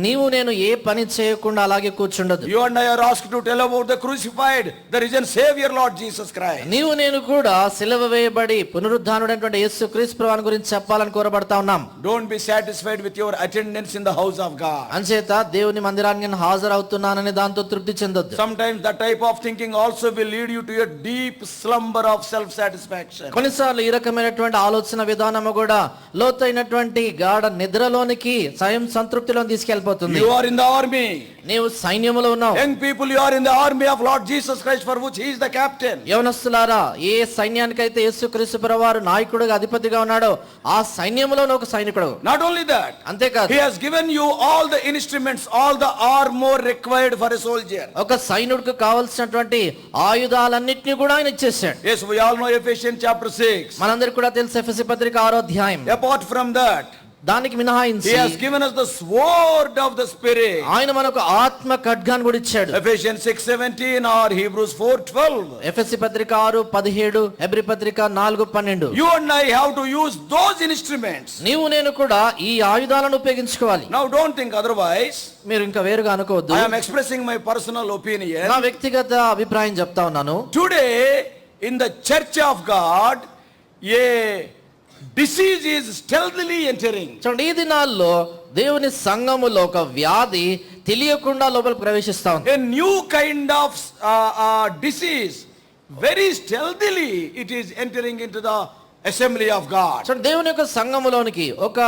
నీవు నేను ఏ పని చేయకుండా అలాగే కూర్చుండదు. You and I are asked to tell about the crucified, the risen Savior Lord Jesus Christ. నీవు నేను కూడా సిలువ వేయబడి పునరుద్ధానుడైనటువంటి యేసుక్రీస్తు ప్రభువుని గురించి చెప్పాలని కోరబడతా ఉన్నాం. Don't be satisfied with your attendance in the house of God. అంచేత దేవుని మందిరానికి నేను హాజరవుతున్నానని దాంతో తృప్తి చెందొద్దు. Sometimes that type of thinking also will lead you to a deep slumber of self satisfaction. కొన్నిసార్లు ఈ రకమైనటువంటి ఆలోచన విధానము కూడా లోతైనటువంటి గాఢ నిద్రలోనికి స్వయం సంతృప్తిలో తీసుకెళ్ళిపోతుంది. You are in the army. నీవు సైన్యములో ఉన్నావు. Young people, you are in the army of Lord Jesus Christ, for which he is the captain. యవనస్తులారా, ఏ సైన్యానికైతే యేసుక్రీస్తు ప్రభువారు నాయకుడిగా అధిపతిగా ఉన్నాడో ఆ సైన్యములో ఒక సైనికుడు. Not only that, అంతేకాదు, he has given you all the instruments, all the armor required for a soldier. ఒక సైనికుడికి కావాల్సినటువంటి ఆయుధాలన్నిటిని కూడా ఆయన ఇచ్చేసాడు. Yes, we all know Ephesians chapter 6. మనందరికీ కూడా తెలుసు ఎఫెసీ పత్రిక 6వ అధ్యాయం. Apart from that, దానికి మినహాయించి he has given us the sword of the Spirit. ఆయన మనకు ఆత్మ ఖడ్గాన్ని కూడా ఇచ్చాడు. Ephesians 6:17 or Hebrews 4:12. ఎఫెసీ పత్రిక 6:17, హెబ్రీ పత్రిక 4:12. You and I have to use those instruments. నీవు నేను కూడా ఈ ఆయుధాలను ఉపయోగించుకోవాలి. Now don't think otherwise. మీరు ఇంకా వేరుగా అనుకోవద్దు. I am expressing my personal opinion. నా వ్యక్తిగత అభిప్రాయం చెప్తా ఉన్నాను. Today in the church of God, a disease is stealthily entering. చూడండి, ఈ దినాల్లో దేవుని సంఘములో ఒక వ్యాధి తెలియకుండా లోపలికి ప్రవేశిస్తా ఉంది. A new kind of disease, very stealthily it is entering into the assembly of God. చూడండి, దేవుని యొక్క సంఘములోనికి ఒక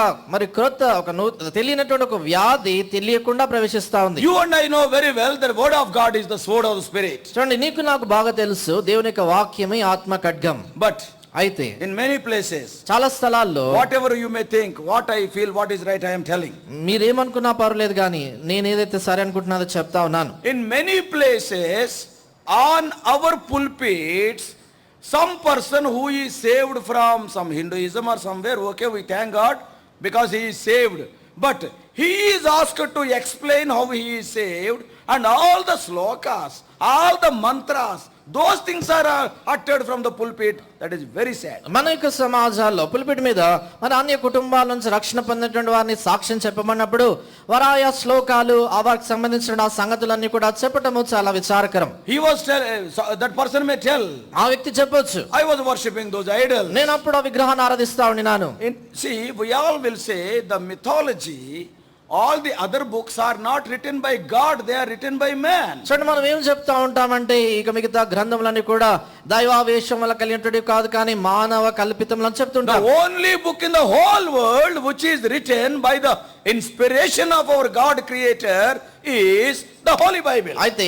తెలియనటువంటి ఒక వ్యాధి తెలియకుండా ప్రవేశిస్తా ఉంది. You and I know very well that the word of God is the sword of the Spirit. చూడండి, నీకు నాకు బాగా తెలుసు దేవుని యొక్క వాక్యమే ఆత్మ ఖడ్గం. But అయితే in many places, చాలా స్థలాల్లో whatever you may think, what I feel, what is right, I am telling. మీరేమనుకున్నా పర్లేదు, కానీ నేను ఏదైతే సరే అనుకుంటున్నానో చెప్తా ఉన్నాను. In many places, on our pulpits, some person who is saved from some Hinduism or somewhere, okay, we thank God because he is saved. But he is asked to explain how he is saved, and all the slokas, all the mantras, those things are uttered from the pulpit. That is very sad. మన యొక్క సమాజాల్లో పులిపిట్ మీద మన అన్య కుటుంబాల నుంచి రక్షణ పొందినటువంటి వారిని సాక్ష్యం చెప్పమన్నప్పుడు వారు ఆయా శ్లోకాలు ఆ వారికి సంబంధించిన ఆ సంగతులన్నీ కూడా చెప్పటము చాలా విచారకరం. He was that person may tell, ఆ వ్యక్తి చెప్పొచ్చు, I was worshipping those idols. నేను అప్పుడు ఆ విగ్రహాన్ని ఆరాధిస్తా ఉన్నాను. See, we all will say the mythology, all the other books are not written by God, they are written by man. చూడండి, మనం ఏం చెప్తా ఉంటామంటే ఇక మిగతా గ్రంథములన్నీ కూడా దైవావేశం వల్ల కలిగినటువంటి కాదు కానీ మానవ కల్పితములు అని చెప్తుంటాం. The only book in the whole world which is written by the inspiration of our God creator is the Holy Bible. అయితే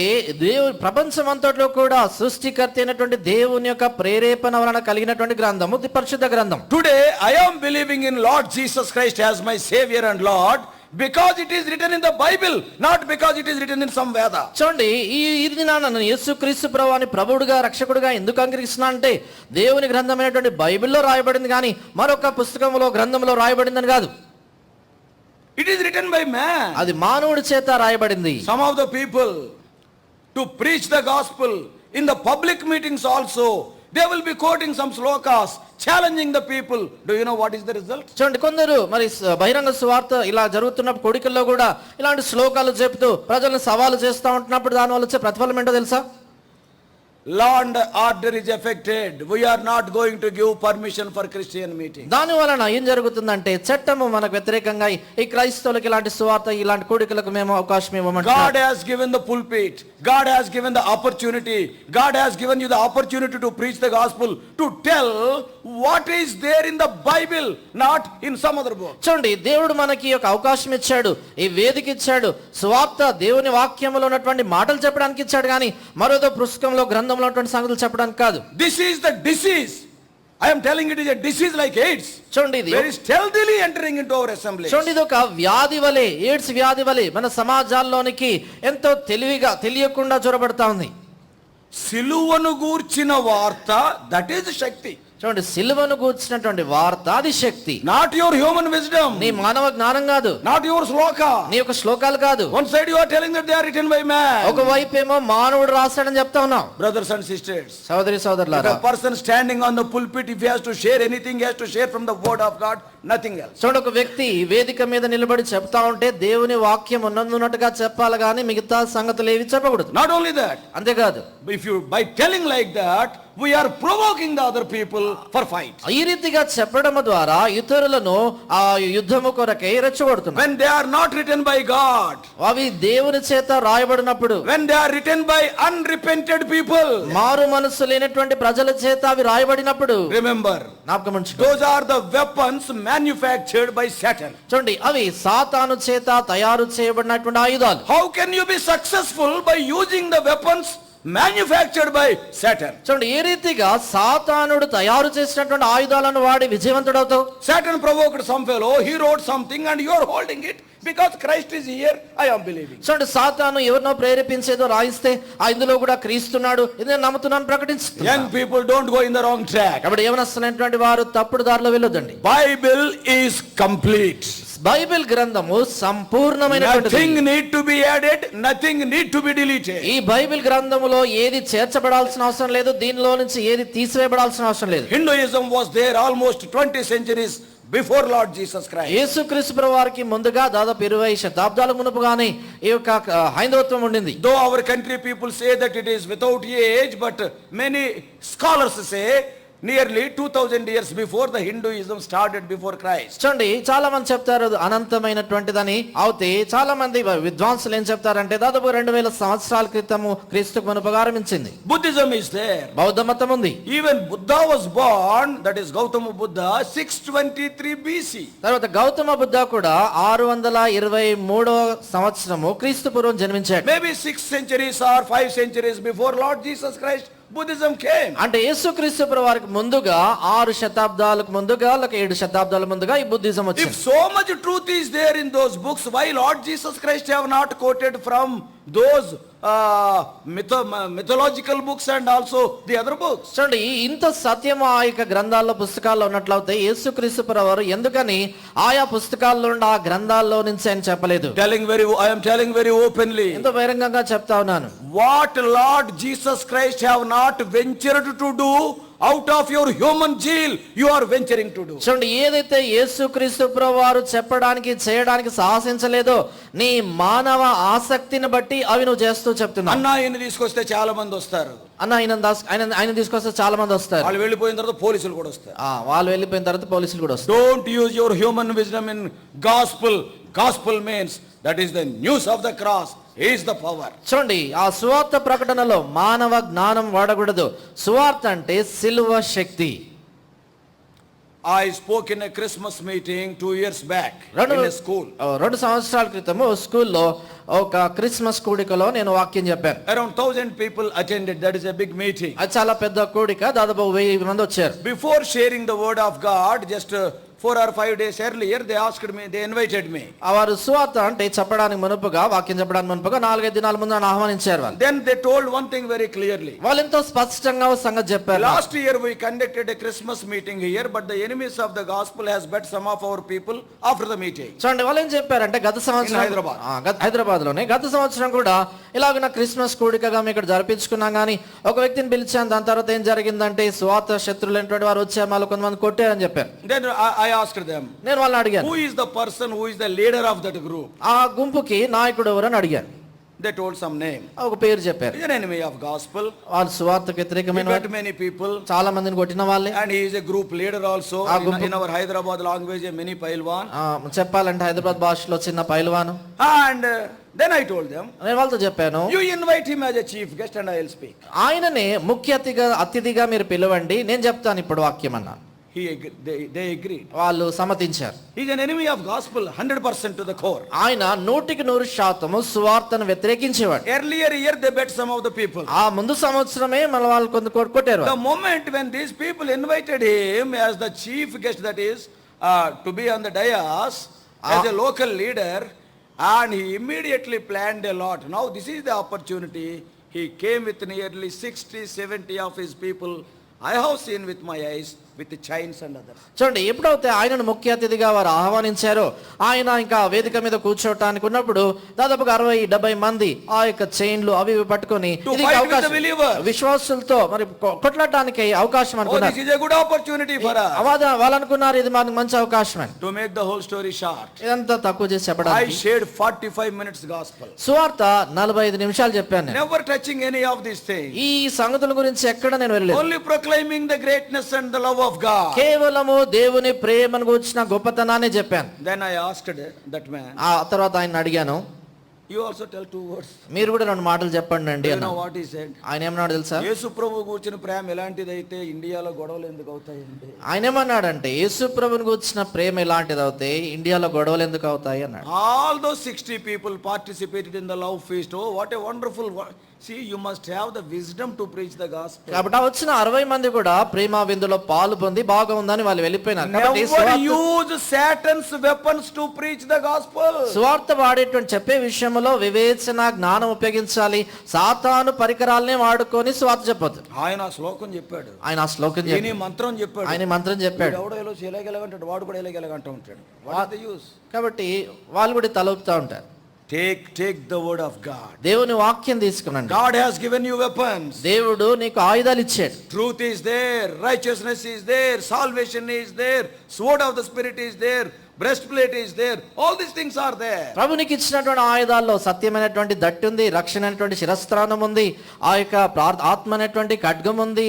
ప్రపంచం అంతట్లో కూడా సృష్టికర్త అయినటువంటి దేవుని యొక్క ప్రేరేపణ వలన కలిగినటువంటి గ్రంథము పరిశుద్ధ గ్రంథం. Today I am believing in Lord Jesus Christ as my Savior and Lord because it is written in the Bible, not because it is written in some Veda. చూడండి, ఈ దినాన నేను యేసుక్రీస్తు ప్రభువుని ప్రభువుగా రక్షకుడిగా ఎందుకు అంగీకరిస్తున్నా అంటే దేవుని గ్రంథమైనటువంటి బైబిల్లో రాయబడింది కానీ మరొక పుస్తకంలో గ్రంథంలో రాయబడిందని కాదు. It is written by man. అది మానవుడి చేత రాయబడింది. Some of the people to preach the gospel in the public meetings also, they will be quoting some slokas, challenging the people. Do you know what is the result? చూడండి, కొందరు మరి బహిరంగ సువార్త ఇలా జరుగుతున్నప్పుడు కొడికల్లో కూడా ఇలాంటి శ్లోకాలు చెప్తూ ప్రజలను సవాలు చేస్తూ ఉంటున్నప్పుడు దాని వల్ల వచ్చే ప్రతిఫలం ఏంటో తెలుసా? Law and order is affected. We are not going to give permission for Christian meeting. దాని వలన ఏం జరుగుతుందంటే చట్టము మనకు వ్యతిరేకంగా ఈ క్రైస్తవులకు ఇలాంటి సువార్త ఇలాంటి కోడికలకు మేము అవకాశం ఇవ్వమంటున్నాం. God has given the pulpit. God has given the opportunity. God has given you the opportunity to preach the gospel, to tell what is there in the Bible, not in some other book. చూడండి, దేవుడు మనకి ఒక అవకాశం ఇచ్చాడు, ఈ వేదిక ఇచ్చాడు, సువార్త దేవుని వాక్యములో ఉన్నటువంటి మాటలు చెప్పడానికి ఇచ్చాడు కానీ మరోదో పుస్తకంలో గ్రంథంలో ఉన్నటువంటి సంగతులు చెప్పడానికి కాదు. This is the disease. I am telling it is a disease like AIDS. చూడండి, ఇది very stealthily entering into our assembly. చూడండి, ఇది ఒక వ్యాధి వలె, ఎయిడ్స్ వ్యాధి వలె మన సమాజాల్లోనికి ఎంతో తెలియకుండా చొరబడతా ఉంది. సిలువను గూర్చిన వార్త, that is శక్తి. చూడండి, సిలువను గూర్చినటువంటి వార్త అది శక్తి. Not your human wisdom. నీ మానవ జ్ఞానం కాదు. Not your sloka. నీ యొక్క శ్లోకాలు కాదు. One side you are telling that they are written by man. ఒక వైపు ఏమో మానవుడు రాస్తాడని చెప్తా ఉన్నావు. Brothers and sisters, సోదరి సోదరులారా, a person standing on the pulpit, if he has to share anything, he has to share from the word of God, nothing else. చూడండి, ఒక వ్యక్తి వేదిక మీద నిలబడి చెప్తా ఉంటే దేవుని వాక్యం ఉన్నట్టుగా చెప్పాలి కానీ మిగతా సంగతులు ఏవి చెప్పకూడదు. Not only that, అంతేకాదు, if you by telling like that, we are provoking the other people for fight. ఈ రీతిగా చెప్పడం ద్వారా ఇతరులను ఆ యుద్ధము కొరకై రెచ్చగొడుతున్నారు. When they are not written by God, అవి దేవుని చేత రాయబడినప్పుడు, when they are written by unrepented people, మారు మనసు లేనటువంటి ప్రజల చేత అవి రాయబడినప్పుడు, remember, జ్ఞాపకం ఉంచుకో, those are the weapons manufactured by Satan. చూడండి, అవి సాతాను చేత తయారు చేయబడినటువంటి ఆయుధాలు. How can you be successful by using the weapons manufactured by Satan? చూడండి, ఏ రీతిగా సాతానుడు తయారు చేసినటువంటి ఆయుధాలను వాడి విజయవంతుడవుతావు? Satan provoked some fellow, he wrote something and you are holding it because Christ is here, I am believing. చూడండి, సాతాను ఎవరినో ప్రేరేపించేదో రాయిస్తే ఇందులో కూడా క్రీస్తున్నాడు, ఇది నేను నమ్ముతున్నాను ప్రకటిస్తున్నాను. Young people don't go in the wrong track. కాబట్టి యవనస్తులైనటువంటి వారు తప్పుడు దారిలో వెళ్ళొద్దండి. Bible is complete. బైబిల్ గ్రంథము సంపూర్ణమైనటువంటిది. Nothing need to be added, nothing need to be deleted. ఈ బైబిల్ గ్రంథములో ఏది చేర్చబడాల్సిన అవసరం లేదు, దీనిలో నుంచి ఏది తీసివేయబడాల్సిన అవసరం లేదు. Hinduism was there almost 20 centuries before Lord Jesus Christ. యేసుక్రీస్తు ప్రభువారికి ముందుగా దాదాపు 20 శతాబ్దాల మునుపుగానే ఈ యొక్క హైందవత్వం ఉండింది. Though our country people say that it is without age, but many scholars say nearly 2000 years before the Hinduism started before Christ. చూడండి, చాలా మంది చెప్తారు అనంతమైనటువంటిదని. అయితే చాలా మంది విద్వాంసులు ఏం చెప్తారంటే దాదాపు 2000 సంవత్సరాల క్రితము క్రీస్తుకు మునుపుగా ఆరంభించింది. Buddhism is there. బౌద్ధ మతం ఉంది. Even Buddha was born, that is Gautama Buddha, 623 BC. తర్వాత గౌతమ బుద్ధ కూడా 623వ సంవత్సరము క్రీస్తు పూర్వం జన్మించాడు. Maybe 6 centuries or 5 centuries before Lord Jesus Christ, Buddhism came. అంటే యేసుక్రీస్తు ప్రభువారికి ముందుగా 6 శతాబ్దాలకు ముందుగా లేక 7 శతాబ్దాల ముందుగా ఈ బుద్ధిజం వచ్చింది. If so much truth is there in those books, why Lord Jesus Christ have not quoted from those mythological books and also the other books. చూడండి ఇంత సత్యం ఆ యొక్క గ్రంథాల్లో పుస్తకాల్లో ఉన్నట్లయితే యేసుక్రీస్తు ప్రభువారు ఎందుకని ఆయా పుస్తకాల్లో నుండి ఆ గ్రంథాల్లో నుంచి ఆయన చెప్పలేదు? I am telling very openly. ఎంతో బహిరంగంగా చెప్తా ఉన్నాను. What Lord Jesus Christ have not ventured to do, out of your human zeal you are venturing to do. చూడండి ఏదైతే యేసుక్రీస్తు ప్రభువారు చెప్పడానికి చేయడానికి సాహసించలేదో నీ మానవ ఆసక్తిని బట్టి అవి నువ్వు చేస్తూ చెప్తున్నావు. అన్న ఆయన తీసుకొస్తే చాలా మంది వస్తారు. అన్న ఆయన తీసుకొస్తే చాలా మంది వస్తారు. వాళ్ళు వెళ్ళిపోయిన తర్వాత పోలీసులు కూడా వస్తారు. వాళ్ళు వెళ్ళిపోయిన తర్వాత పోలీసులు కూడా వస్తారు. Don't use your human wisdom in gospel. Gospel means that is the news of the cross is the power. చూడండి ఆ సువార్త ప్రకటనలో మానవ జ్ఞానం వాడకూడదు. సువార్త అంటే సిలువ శక్తి. I spoke in a Christmas meeting 2 years back in a school. 2 సంవత్సరాల క్రితము స్కూల్లో ఒక క్రిస్మస్ కూడికలో నేను వాక్యం చెప్పాను. Around 1000 people attended. That is a big meeting. అది చాలా పెద్ద కూడిక, దాదాపు 1000 మంది వచ్చారు. Before sharing the word of God, just 4 or 5 days earlier, they asked me, they invited me. వారు సువార్త అంటే చెప్పడానికి మునుపుగా, వాక్యం చెప్పడానికి మునుపుగా 4-5 దినాల ముందు నన్ను ఆహ్వానించారు వాళ్ళు. Then they told one thing very clearly. వాళ్ళు ఎంతో స్పష్టంగా ఒక సంగతి చెప్పారు. Last year we conducted a Christmas meeting here, but the enemies of the gospel has bet some of our people after the meeting. చూడండి వాళ్ళు ఏం చెప్పారంటే గత సంవత్సరం హైదరాబాద్ లోనే గత సంవత్సరం కూడా ఇలాగ క్రిస్మస్ కూడికగా మేము ఇక్కడ జరిపించుకున్నాం, కానీ ఒక వ్యక్తిని పిలిచాను. దాని తర్వాత ఏం జరిగిందంటే సువార్త శత్రులైనటువంటి వారు వచ్చారు, వాళ్ళు కొంతమంది కొట్టారని చెప్పారు. Then I asked them, నేను వాళ్ళని అడిగాను, who is the person who is the leader of that group? ఆ గుంపుకి నాయకుడు ఎవరు అని అడిగాను. They told some name. ఒక పేరు చెప్పారు. He is an enemy of gospel. వాళ్ళు సువార్తకు వ్యతిరేకమైన He got many people. చాలా మందిని కొట్టిన వాళ్ళే. And he is a group leader also. In our Hyderabad language, a mini pailwan. చెప్పాలంటే హైదరాబాద్ భాషలో చిన్న పైల్వాను. And then I told them, నేను వాళ్ళతో చెప్పాను, you invite him as a chief guest and I will speak. ఆయననే ముఖ్య అతిథిగా మీరు పిలవండి, నేను చెప్తాను ఇప్పుడు వాక్యం అన్నాను. They agreed. వాళ్ళు సమ్మతించారు. He is an enemy of gospel 100% to the core. ఆయన 100% సువార్తను వ్యతిరేకించేవాడు. Earlier year they bet some of the people. ఆ ముందు సంవత్సరమే మన వాళ్ళు కొంత కొట్టారు. The moment when these people invited him as the chief guest, that is to be on the dais as a local leader, and he immediately planned a lot. Now this is the opportunity. He came with nearly 60-70 of his people. I have seen with my eyes, with the chains and others. చూడండి ఎప్పుడైతే ఆయనను ముఖ్య అతిథిగా వారు ఆహ్వానించారో, ఆయన ఇంకా వేదిక మీద కూర్చోవటానికి ఉన్నప్పుడు దాదాపుగా 60-70 మంది ఆ యొక్క చైన్లు అవి పట్టుకొని విశ్వాసులతో మరి కొట్లాడటానికి అవకాశం అనుకున్నారు. This is a good opportunity for us. వాళ్ళు అనుకున్నారు ఇది మనకు మంచి అవకాశం అని. To make the whole story short, ఇదంతా తక్కువ చేసి చెప్పడానికి I shared 45 minutes gospel. సువార్త 45 నిమిషాలు చెప్పాను నేను. Never touching any of these things. ఈ సంగతుల గురించి ఎక్కడ నేను వెళ్ళలేదు. Only proclaiming the greatness and the love of God. కేవలము దేవుని ప్రేమను గురించిన గొప్పతనాన్ని చెప్పాను. Then I asked that man, ఆ తర్వాత ఆయన అడిగాను, you also tell 2 words. మీరు కూడా 2 మాటలు చెప్పండి అండి You అన్న. know what he said? ఆయన ఏమన్నాడు తెలుసా? యేసు ప్రభు గురించిన ప్రేమ ఎలాంటిదైతే ఇండియాలో గొడవలు ఎందుకు అవుతాయండి? ఆయన ఏమన్నాడంటే యేసు ప్రభువుని గురించిన ప్రేమ ఎలాంటిది అవుతాయి, ఇండియాలో గొడవలు ఎందుకు అవుతాయి అన్నాడు. All those 60 people participated in the love feast. Oh, what a wonderful see, you must have the wisdom to preach the gospel. కాబట్టి వచ్చిన 60 మంది కూడా ప్రేమ విందులో పాలు పొంది బాగా ఉందని వాళ్ళు వెళ్ళిపోయినారు. కాబట్టి Never use Satan's weapons to preach the gospel. సువార్త వాడేటువంటి చెప్పే విషయంలో వివేచన జ్ఞానం ఉపయోగించాలి. సాతాను పరికరాలనే వాడుకొని సువార్త చెప్పొద్దు. ఆయన శ్లోకం చెప్పాడు, ఆయన ఆ శ్లోకం చెప్పాడు, మంత్రం చెప్పాడు, ఆయన మంత్రం చెప్పాడు. ఎవడో ఎలాగెలాగంటాడు, వాడు కూడా ఎలాగెలాగంటూ ఉంటాడు. What is the use? కాబట్టి వాళ్ళు కూడా తలూపుతా ఉంటారు. Take the word of God. దేవుని వాక్యం తీసుకునండి. God has given you weapons. దేవుడు నీకు ఆయుధాలు ఇచ్చాడు. Truth is there, righteousness is there, salvation is there, sword of the spirit is there, breastplate is there, all these things are there. ప్రభు నీకు ఇచ్చినటువంటి ఆయుధాల్లో సత్యమైనటువంటి దట్టి ఉంది, రక్షణ అయినటువంటి శిరస్త్రాణం ఉంది, ఆ యొక్క ఆత్మ అనేటువంటి ఖడ్గం ఉంది,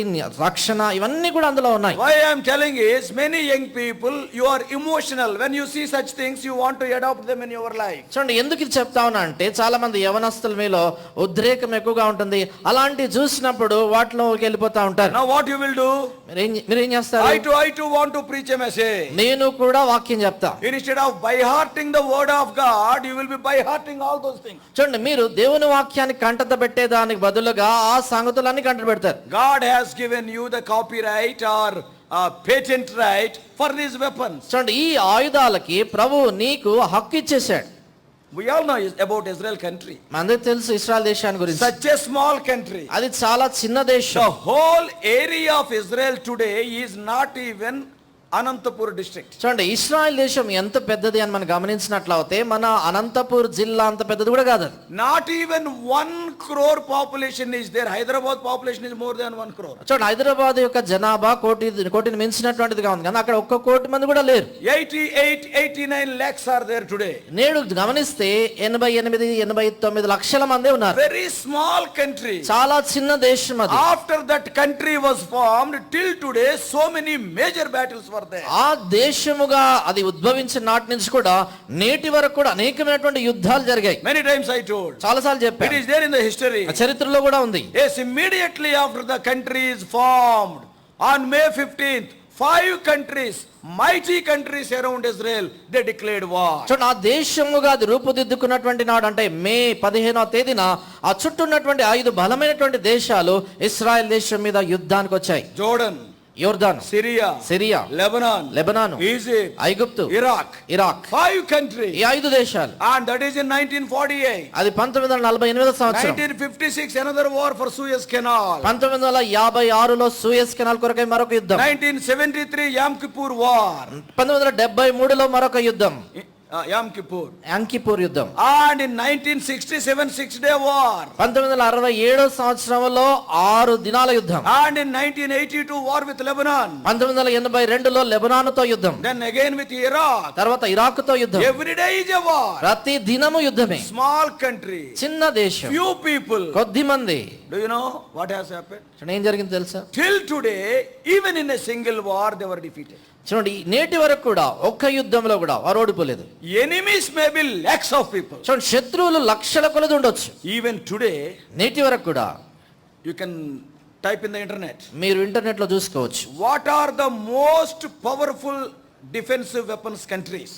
రక్షణ, ఇవన్నీ కూడా అందులో ఉన్నాయి. Why I am telling is, many young people, you are emotional. When you see such things, you want to adopt them in your life. చూడండి ఎందుకు ఇది చెప్తా ఉన్నా అంటే చాలా మంది యవనస్తుల మీలో ఉద్రేకం ఎక్కువగా ఉంటుంది. అలాంటి చూసినప్పుడు వాటిలోకి వెళ్ళిపోతా ఉంటారు. Now what you will do? మీరేం చేస్తారు? I too want to preach a message. నేను కూడా వాక్యం చెప్తా. Instead of by-hearting the word of God, you will be by-hearting all those things. చూడండి మీరు దేవుని వాక్యాన్ని కంటత పెట్టేదానికి బదులుగా ఆ సంగతులన్నీ కంట పెడతారు. God has given you the copyright or patent right for these weapons. చూడండి ఈ ఆయుధాలకి ప్రభువు నీకు హక్కు ఇచ్చేశాడు. We all know about Israel country. మనందరికీ తెలుసు ఇశ్రాయేల్ దేశాన్ని గురించి. Such a small country. అది చాలా చిన్న దేశం. The whole area of Israel today is not even Anantapur district. చూడండి, ఇశ్రాయేల్ దేశం ఎంత పెద్దది అని మనం గమనించినట్లయితే మన అనంతపూర్ జిల్లా అంత పెద్దది కూడా కాదు. Not even 1 crore population is there. Hyderabad population is more than 1 crore. చూడండి, హైదరాబాద్ యొక్క జనాభా కోటిని మించినటువంటిదిగా ఉంది, కానీ అక్కడ 1 కోటి మంది కూడా లేరు. 89 lakhs are there today. నేడు గమనిస్తే 89 లక్షల మంది ఉన్నారు. Very small country. చాలా చిన్న దేశం అది. After that country was formed till today, so many major battles were there. ఆ దేశముగా అది ఉద్భవించిన నాటి నుంచి కూడా నేటి వరకు కూడా అనేకమైనటువంటి యుద్ధాలు జరిగాయి. Many times I told. చాలా సార్లు It చెప్పాను. is there in the history. చరిత్రలో కూడా ఉంది. Yes, immediately after the country is formed, on May 15th, 5 countries, mighty countries around Israel, they declared war. చూడండి, ఆ దేశముగా అది రూపుదిద్దుకున్నటువంటి నాడు అంటే మే 15వ తేదీన ఆ చుట్టూ ఉన్నటువంటి 5 బలమైనటువంటి దేశాలు ఇశ్రాయేల్ దేశం మీద యుద్ధానికి వచ్చాయి. Jordan, యోర్దాను, సిరియా, లెబనాను, ఈజిప్ట్, ఐగుప్తు, ఇరాక్ 5 countries. ఈ 5 దేశాలు. And that is in 1948. అది 1948వ సంవత్సరం. 1956 another war for Suez Canal. 1956లో సూయజ్ కెనాల్ కొరకై మరొక యుద్ధం. 1973 Yom Kippur war. 1973లో మరొక యుద్ధం, Yom Kippur. యాంకిపూర్ యుద్ధం. And in 1967 6-day war. 1967 సంవత్సరంలో 6 దినాల యుద్ధం. And in 1982 war with Lebanon. 1982లో లెబనానుతో యుద్ధం. Then again with Iraq. తర్వాత ఇరాక్తో యుద్ధం. Every day is a war. ప్రతి దినము యుద్ధమే. Small country. చిన్న దేశం, Few people. కొద్ది మంది. Do you know what has happened? ఏం జరిగింది తెలుసా? Till today, even in a single war, they were defeated. చూడండి, నేటి వరకు కూడా ఒక్క యుద్ధంలో కూడా వారు ఓడిపోలేదు. Enemies may be lakhs of people. చూడండి, శత్రువులు లక్షల కొలది ఉండొచ్చు. Even today, నేటి వరకు కూడా you can type in the internet. మీరు ఇంటర్నెట్ లో చూసుకోవచ్చు. What are the most powerful defensive weapons countries?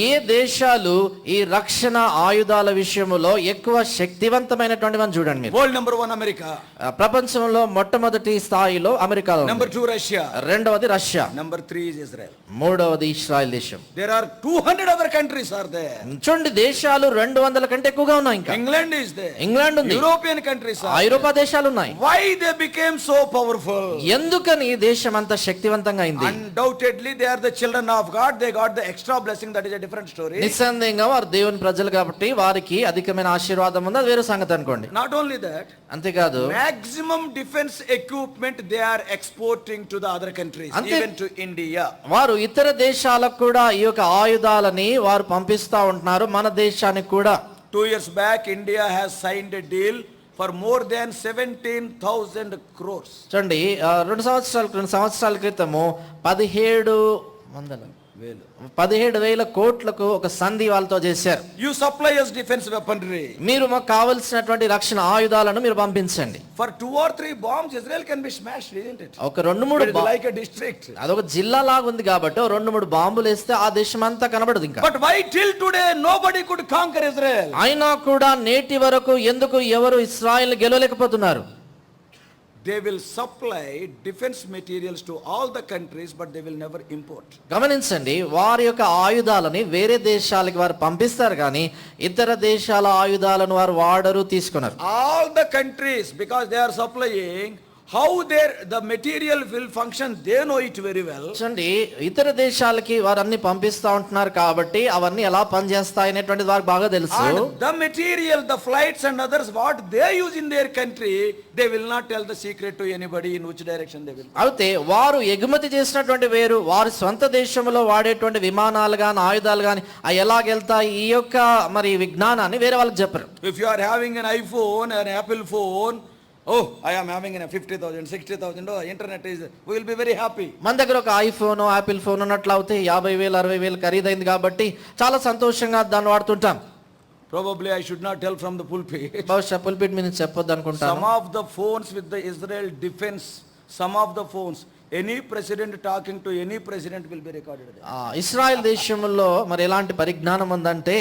ఏ దేశాలు ఈ రక్షణ ఆయుధాల విషయంలో ఎక్కువ శక్తివంతమైనటువంటివని చూడండి మీరు. World number 1 America. ప్రపంచంలో మొట్టమొదటి స్థాయిలో అమెరికా. Number 2 Russia. రెండవది రష్యా. Number 3 is Israel. మూడవది ఇశ్రాయేల్ దేశం. There are 200 other countries are there. చూడండి, దేశాలు 200 కంటే ఎక్కువగా ఉన్నాయి. ఇంకా England is there. ఇంగ్లాండ్ ఉంది. European countries are ఐరోపా దేశాలు ఉన్నాయి. Why they became so powerful? ఎందుకని ఈ దేశం అంత శక్తివంతంగా అయింది? Undoubtedly they are the children of God. They got the extra blessing. That is a different story. నిస్సందేహంగా వారు దేవుని ప్రజలు కాబట్టి వారికి అధికమైన ఆశీర్వాదం ఉంది, అది వేరే సంగతి అనుకోండి. Not only that, అంతేకాదు maximum defense equipment they are exporting to the other countries, even to India. వారు ఇతర దేశాలకు కూడా ఈ యొక్క ఆయుధాలని వారు పంపిస్తా ఉంటున్నారు, మన దేశానికి కూడా. 2 years back India has signed a deal for more than 17,000 crores. చూడండి, 2 సంవత్సరాల క్రితము 17,000 కోట్లకు ఒక సంధి వాళ్ళతో చేశారు. You supply us defense weaponry. మీరు మాకు కావలసినటువంటి రక్షణ ఆయుధాలను మీరు పంపించండి. For 2 or 3 bombs Israel can be smashed, isn't it? ఒక 2-3 like a district. అదొక జిల్లా లాగా ఉంది కాబట్టి 2-3 బాంబులు వేస్తే ఆ దేశం అంతా కనబడదు ఇంకా. But why till today nobody could conquer Israel? అయినా కూడా నేటి వరకు ఎందుకు ఎవరు ఇశ్రాయేలును గెలవలేకపోతున్నారు? They will supply defense materials to all the countries, but they will never import. గమనించండి, వారి యొక్క ఆయుధాలని వేరే దేశాలకు వారు పంపిస్తారు కానీ ఇతర దేశాల ఆయుధాలను వారు వాడరు, తీసుకున్నారు. All the countries, because they are supplying, how the material will function, they know it very well. చూడండి, ఇతర దేశాలకి వారు అన్ని పంపిస్తా ఉంటున్నారు కాబట్టి అవన్నీ ఎలా పనిచేస్తాయి అనేటువంటిది వారికి బాగా తెలుసు. And the material, the flights and others, what they use in their country, they will not tell the secret to anybody in which direction they will. అయితే వారు ఎగుమతి చేసినటువంటి వేరు, వారి సొంత దేశంలో వాడేటువంటి విమానాలు గాని ఆయుధాలు గాని అవి ఎలాగెళ్తాయి, ఈ యొక్క మరి విజ్ఞానాన్ని వేరే వాళ్ళకి చెప్పరు. If you are having an iPhone, an Apple phone, oh, I am having a 50,000, 60,000, oh, internet is, we will be very happy. మన దగ్గర ఒక ఐఫోన్, యాపిల్ ఫోన్ ఉన్నట్లయితే 50,000, 60,000 ఖరీదైంది కాబట్టి చాలా సంతోషంగా దాన్ని వాడుతుంటాం. Probably I should not tell from the pulpit. బహుశా pulpit మీద చెప్పొద్దు అనుకుంటాను. Some of the phones with the Israel defense, some of the phones, any president talking to any president will be recorded there. Israel దేశంలో మరి ఎలాంటి పరిజ్ఞానం ఉందంటే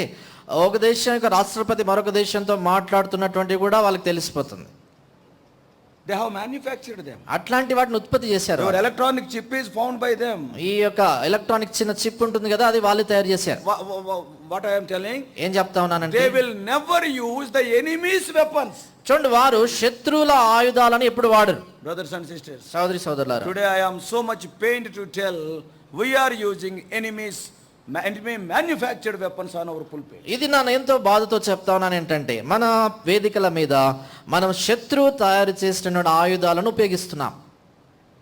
ఒక దేశం యొక్క రాష్ట్రపతి మరొక దేశంతో మాట్లాడుతున్నటువంటి కూడా వాళ్ళకి తెలిసిపోతుంది. They have manufactured them. అట్లాంటి వాటిని ఉత్పత్తి చేశారు. Your electronic chip is found by them. ఈ యొక్క ఎలక్ట్రానిక్ చిన్న చిప్ ఉంటుంది కదా, అది వాళ్ళు తయారు చేశారు. What I am telling? ఏం చెప్తా ఉన్నానంటే, They will never use the enemy's weapons. చూడండి, వారు శత్రువుల ఆయుధాలను ఎప్పుడు వాడరు. Brothers and sisters, సోదరి సోదరులారా, today I am so much pained to tell we are using enemy manufactured weapons on our pulpit. ఇది నేను ఎంతో బాధతో చెప్తా ఉన్నాను ఏంటంటే, మన వేదికల మీద మనం శత్రువు తయారు చేసిన ఆయుధాలను ఉపయోగిస్తున్నాం.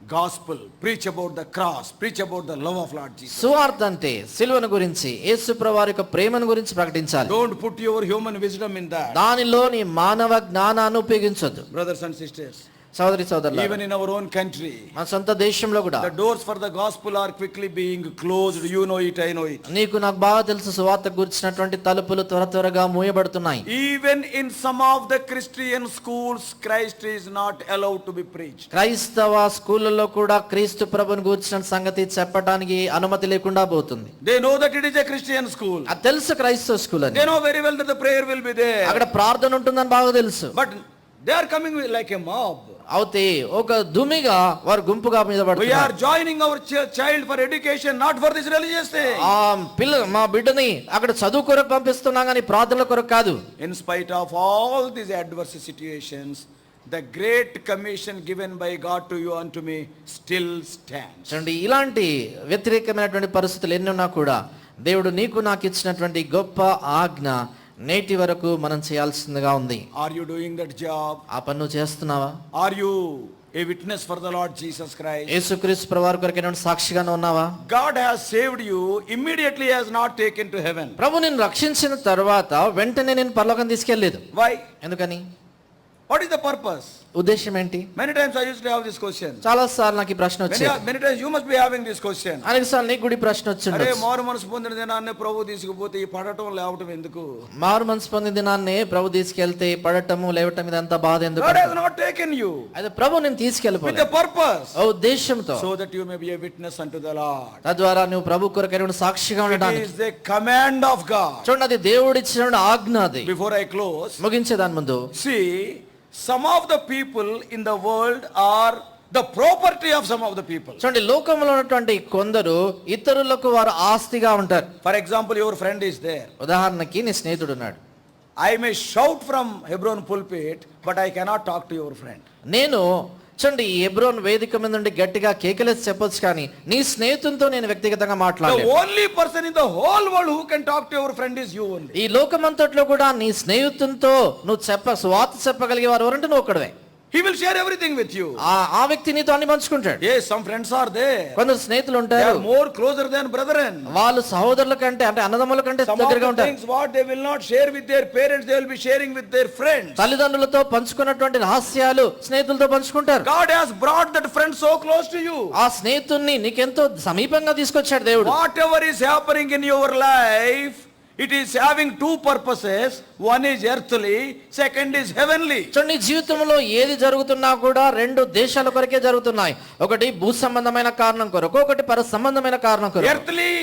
Gospel, preach about the cross, preach about the love of Lord Jesus. సువార్త అంటే సిలువను గురించి, యేసు ప్రభువారి యొక్క ప్రేమను గురించి ప్రకటించాలి. Don't put your human wisdom in that. దానిలో నీ మానవ జ్ఞానాన్ని ఉపయోగించొద్దు. Brothers and sisters, సోదరి సోదరులారా, even in our own country, మన సొంత దేశంలో కూడా the doors for the gospel are quickly being closed. You know it, I know it. నీకు నాకు బాగా తెలుసు, సువార్త గురించినటువంటి తలుపులు త్వరగా మూయబడుతున్నాయి. Even in some of the Christian schools, Christ is not allowed to be preached. క్రైస్తవ స్కూళ్ళలో కూడా క్రీస్తు ప్రభుని గురించిన సంగతి చెప్పడానికి అనుమతి లేకుండా పోతుంది. They know that it is a Christian school. అది తెలుసు, క్రైస్తవ స్కూల్ అని. They know very well that the prayer will be there. అక్కడ ప్రార్థన ఉంటుందని బాగా తెలుసు. But they are coming like a mob. అవుతే ఒక దుమిగా వారు గుంపుగా మీద We పడుతున్నారు. are joining our child for education, not for this religious thing. మా బిడ్డని అక్కడ చదువు కొరకు పంపిస్తున్నాం కానీ ప్రార్థనల కొరకు కాదు. In spite of all these adverse situations, the great commission given by God to you and to me still stands. చూడండి, ఇలాంటి వ్యతిరేకమైనటువంటి పరిస్థితులు ఎన్ని ఉన్నా కూడా దేవుడు నీకు నాకు ఇచ్చినటువంటి గొప్ప ఆజ్ఞ నేటి వరకు మనం చేయాల్సిందిగా ఉంది. Are you doing that job? ఆ పని నువ్వు చేస్తున్నావా? Are you a witness for the Lord Jesus Christ? యేసుక్రీస్తు ప్రభువారి కొరకు సాక్షిగానే ఉన్నావా? God has saved you, immediately has not taken to heaven. ప్రభు నిన్ను రక్షించిన తర్వాత వెంటనే నేను పరలోకం తీసుకెళ్ళలేదు. Why? ఎందుకని? What is the purpose? ఉద్దేశం ఏంటి? Many times I used to have this question. చాలా సార్లు నాకు ఈ ప్రశ్న వచ్చేది. Many times you must be having this question. అనేక సార్లు నీకు కూడా ఈ ప్రశ్న అరే వచ్చింది. మారు మనసు పొందిన దినాన్నే ప్రభు తీసుకుపోతే ఈ పడటం లేవటం ఎందుకు? మారు మనసు పొందిన దినాన్నే ప్రభు తీసుకెళ్తే పడటము లేవటం ఇదంతా బాధ ఎందుకు? God has not taken you అయితే ప్రభు నేను with తీసుకెళ్ళిపోలేదు a purpose, ఓ ఉద్దేశంతో, so that you may be a witness unto the Lord. తద్వారా నువ్వు ప్రభు కొరకు సాక్షిగా It ఉండడానికి. is the command of God. చూడండి, అది దేవుడు ఇచ్చిన ఆజ్ఞ. అది Before I close, ముగించే దాని ముందు, see, some of the people in the world are the property of some of the people. చూడండి, లోకంలో ఉన్నటువంటి కొందరు ఇతరులకు వారు ఆస్తిగా ఉంటారు. For example, your friend is there. ఉదాహరణకి నీ స్నేహితుడు ఉన్నాడు. I may shout from Hebron pulpit, but I cannot talk to your friend. నేను చూడండి, ఈ హెబ్రోన్ వేదిక మీద నుండి గట్టిగా కేకలేసి చెప్పొచ్చు, కానీ నీ స్నేహితునితో నేను వ్యక్తిగతంగా The మాట్లాడలేను. only person in the whole world who can talk to your friend is you only. ఈ లోకమంతట్లో కూడా నీ స్నేహితునితో నువ్వు సువార్త చెప్పగలిగే వారు ఎవరంటే నువ్వు ఒక్కడవే. He will share everything with you. ఆ వ్యక్తి నీతో అన్ని పంచుకుంటాడు. Yes, some friends are there. కొందరు స్నేహితులు They ఉంటారు, are more closer than brethren. వాళ్ళు సహోదరుల కంటే అంటే అన్నదమ్ముల కంటే Some of దగ్గరగా the ఉంటారు. things what they will not share with their parents, they will be sharing with their friends. తల్లిదండ్రులతో పంచుకున్నటువంటి రహస్యాలు స్నేహితులతో పంచుకుంటారు. God has brought that friend so close to you. ఆ స్నేహితుడిని నీకెంతో సమీపంగా తీసుకొచ్చాడు దేవుడు. Whatever is happening in your life, it is having two purposes. One is earthly, second is heavenly. చూడండి, జీవితంలో ఏది జరుగుతున్నా కూడా రెండు దేశాల కొరకే జరుగుతున్నాయి. ఒకటి భూ సంబంధమైన కారణం కొరకు, ఒకటి పర సంబంధమైన కారణం కొరకు. Earthly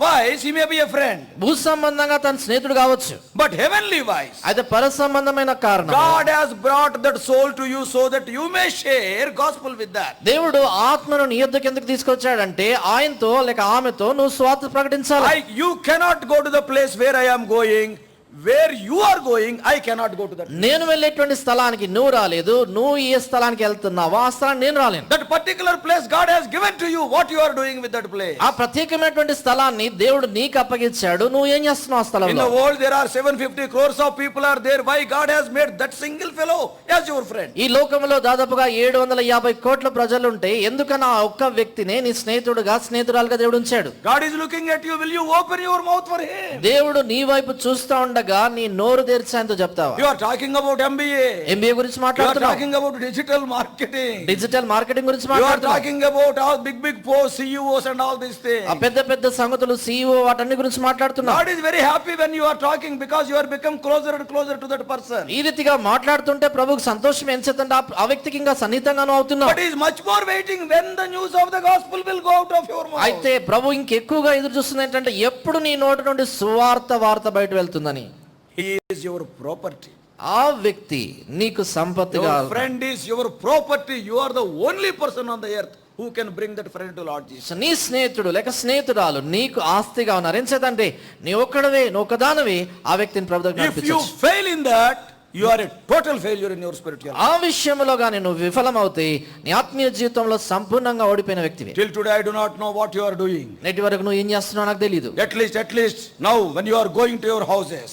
wise, he may be a friend. భూ సంబంధంగా తన స్నేహితుడు కావచ్చు, But heavenly wise, అయితే పర సంబంధమైన కారణం God has brought that soul to you so that you may share gospel with that. దేవుడు ఆత్మను నీ యొద్దకు ఎందుకు తీసుకొచ్చాడంటే ఆయనతో లేక ఆమెతో నువ్వు స్వార్థ ప్రకటించాలి. You cannot go to the place where I am going. Where you are going, I cannot go to that. నేను వెళ్ళేటువంటి స్థలానికి నువ్వు రాలేదు, నువ్వు ఏ స్థలానికి వెళ్తున్నావో ఆ స్థలానికి నేను రాలేను. That particular place God has given to you. What you are doing with that place? ఆ ప్రత్యేకమైనటువంటి స్థలాన్ని దేవుడు నీకు అప్పగించాడు, నువ్వు ఏం చేస్తున్నావు ఆ In స్థలంలో? the world there are 750 crores of people are there. Why God has made that single fellow as your friend? ఈ లోకంలో దాదాపుగా 750 కోట్ల ప్రజలు ఉంటే ఎందుకని ఆ ఒక్క వ్యక్తినే నీ స్నేహితురాలుగా దేవుడు ఉంచాడు? God is looking at you. Will you open your mouth for him? దేవుడు నీ వైపు చూస్తా ఉండగా నీ నోరు తెరిచి ఆయనతో చెప్తావా? You are talking about MBA. MBA గురించి You are మాట్లాడుతున్నావు, talking about digital marketing. Digital marketing గురించి You are మాట్లాడుతున్నావు, talking about all big posts, CEOs and all these things. ఆ పెద్ద పెద్ద సంగతులు CEO వాటన్ని గురించి మాట్లాడుతున్నావు. God is very happy when you are talking because you are become closer and closer to that person. ఈ రీతిగా మాట్లాడుతుంటే ప్రభువుకు సంతోషం ఎంచేతంటే ఆ వ్యక్తికి ఇంకా సన్నిహితంగాను అవుతున్నావు. But he is much more waiting when the news of the gospel will go out of your mouth. అయితే ప్రభు ఇంకెక్కువగా ఎదురు చూస్తుంది ఏంటంటే ఎప్పుడు నీ నోటి నుండి సువార్త వార్త బయట వెళ్తుందని. He is your property. ఆ వ్యక్తి నీకు సంపత్తిగా Your friend is your property. You are the only person on the earth who can bring that friend to Lord Jesus. నీ స్నేహితుడు లేక స్నేహితురాలు నీకు ఆస్తిగా ఉన్నారు. ఎంచేతంటే నీ ఒక్కడవే నువ్వు ఒకదానవే ఆ వ్యక్తిని ప్రభు దగ్గరికి If you నడిపించొచ్చు. fail in that, you are a total failure in your spiritual life. ఆ విషయంలో గాని నువ్వు విఫలమవుతే నీ ఆత్మీయ జీవితంలో సంపూర్ణంగా ఓడిపోయిన వ్యక్తివి. Till today I do not know what you are doing. నేటి వరకు నువ్వు ఏం చేస్తున్నావు నాకు తెలియదు. At least now when you are going to your houses,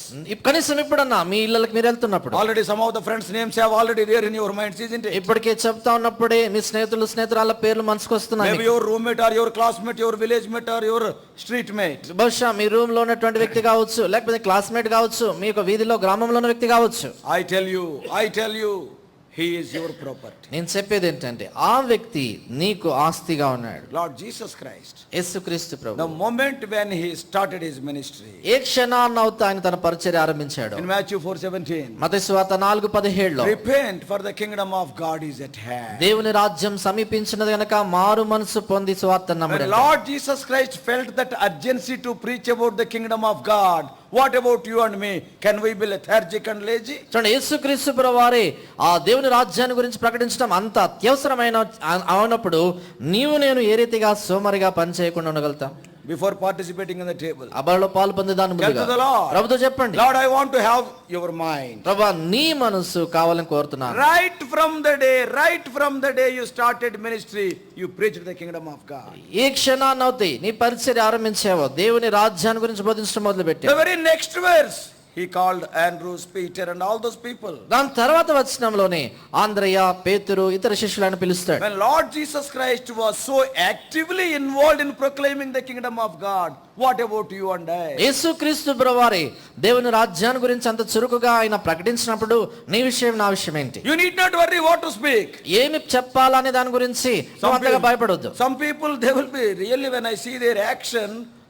కనీసం ఇప్పుడన్నా మీ ఇళ్ళకి మీరు వెళ్తున్నప్పుడు already some of the friends names have already there in your minds, isn't it? ఇప్పటికే చెప్తా ఉన్నప్పుడే మీ స్నేహితులు స్నేహితురాల పేర్లు మనసుకు వస్తున్నాయి. Maybe your roommate or your classmate, your village mate or your street mate. బహుశా మీ రూమ్ లో ఉన్నటువంటి వ్యక్తి కావచ్చు, లేకపోతే క్లాస్మేట్ కావచ్చు, మీ యొక్క వీధిలో గ్రామంలో ఉన్న వ్యక్తి కావచ్చు. I tell you, he is your property. నేను చెప్పేది ఏంటంటే ఆ వ్యక్తి నీకు ఆస్తిగా ఉన్నాడు. Lord Jesus Christ, యేసుక్రీస్తు ప్రభు the moment when he started his ministry, ఏ క్షణాన్నవుతా ఆయన తన పరిచర్య ఆరంభించాడు. in Matthew 4:17, మత్తయి సువార్త 4:17 repent for the kingdom of God is at hand. దేవుని రాజ్యం సమీపించినది గనుక మారు మనసు పొంది సువార్తను When నమ్మండి. Lord Jesus Christ felt that urgency to preach about the kingdom of God, what about you and me? Can we be lethargic and lazy? చూడండి, యేసుక్రీస్తు ప్రభు వారే ఆ దేవుని రాజ్యాన్ని గురించి ప్రకటించడం అంత అత్యవసరమైన అవునప్పుడు నీవు నేను ఏ రీతిగా సోమరిగా పని చేయకుండా ఉండగలుగుతాం? Before participating in the table, ఆ బలలో పాలు పొందేదాన్ని tell to the Lord, ప్రభుతో చెప్పండి, Lord, I want to have your mind. ప్రభా నీ మనసు కావాలని కోరుతున్నాను. Right from the day you started ministry, you preached the kingdom of God. ఏ క్షణాన్నవుతాయి నీ పరిచర్య ఆరంభించావో దేవుని రాజ్యాన్ని గురించి బోధించడం మొదలుపెట్టి The very next verse, he called Andrew, Peter and all those people. దాని తర్వాత వచనంలోనే ఆంద్రయ్య, పేతురు, ఇతర శిష్యులను పిలుస్తాడు. When Lord Jesus Christ was so actively involved in proclaiming the kingdom of God, what about you and I? యేసుక్రీస్తు ప్రభువారే దేవుని రాజ్యాన్ని గురించి అంత చురుకుగా ఆయన ప్రకటించినప్పుడు నీ విషయం నా విషయం ఏంటి? You need not worry what to speak. ఏమి చెప్పాలనే దాని గురించి నువ్వు అంతగా భయపడొద్దు. Some people, they will be really, when I see their action,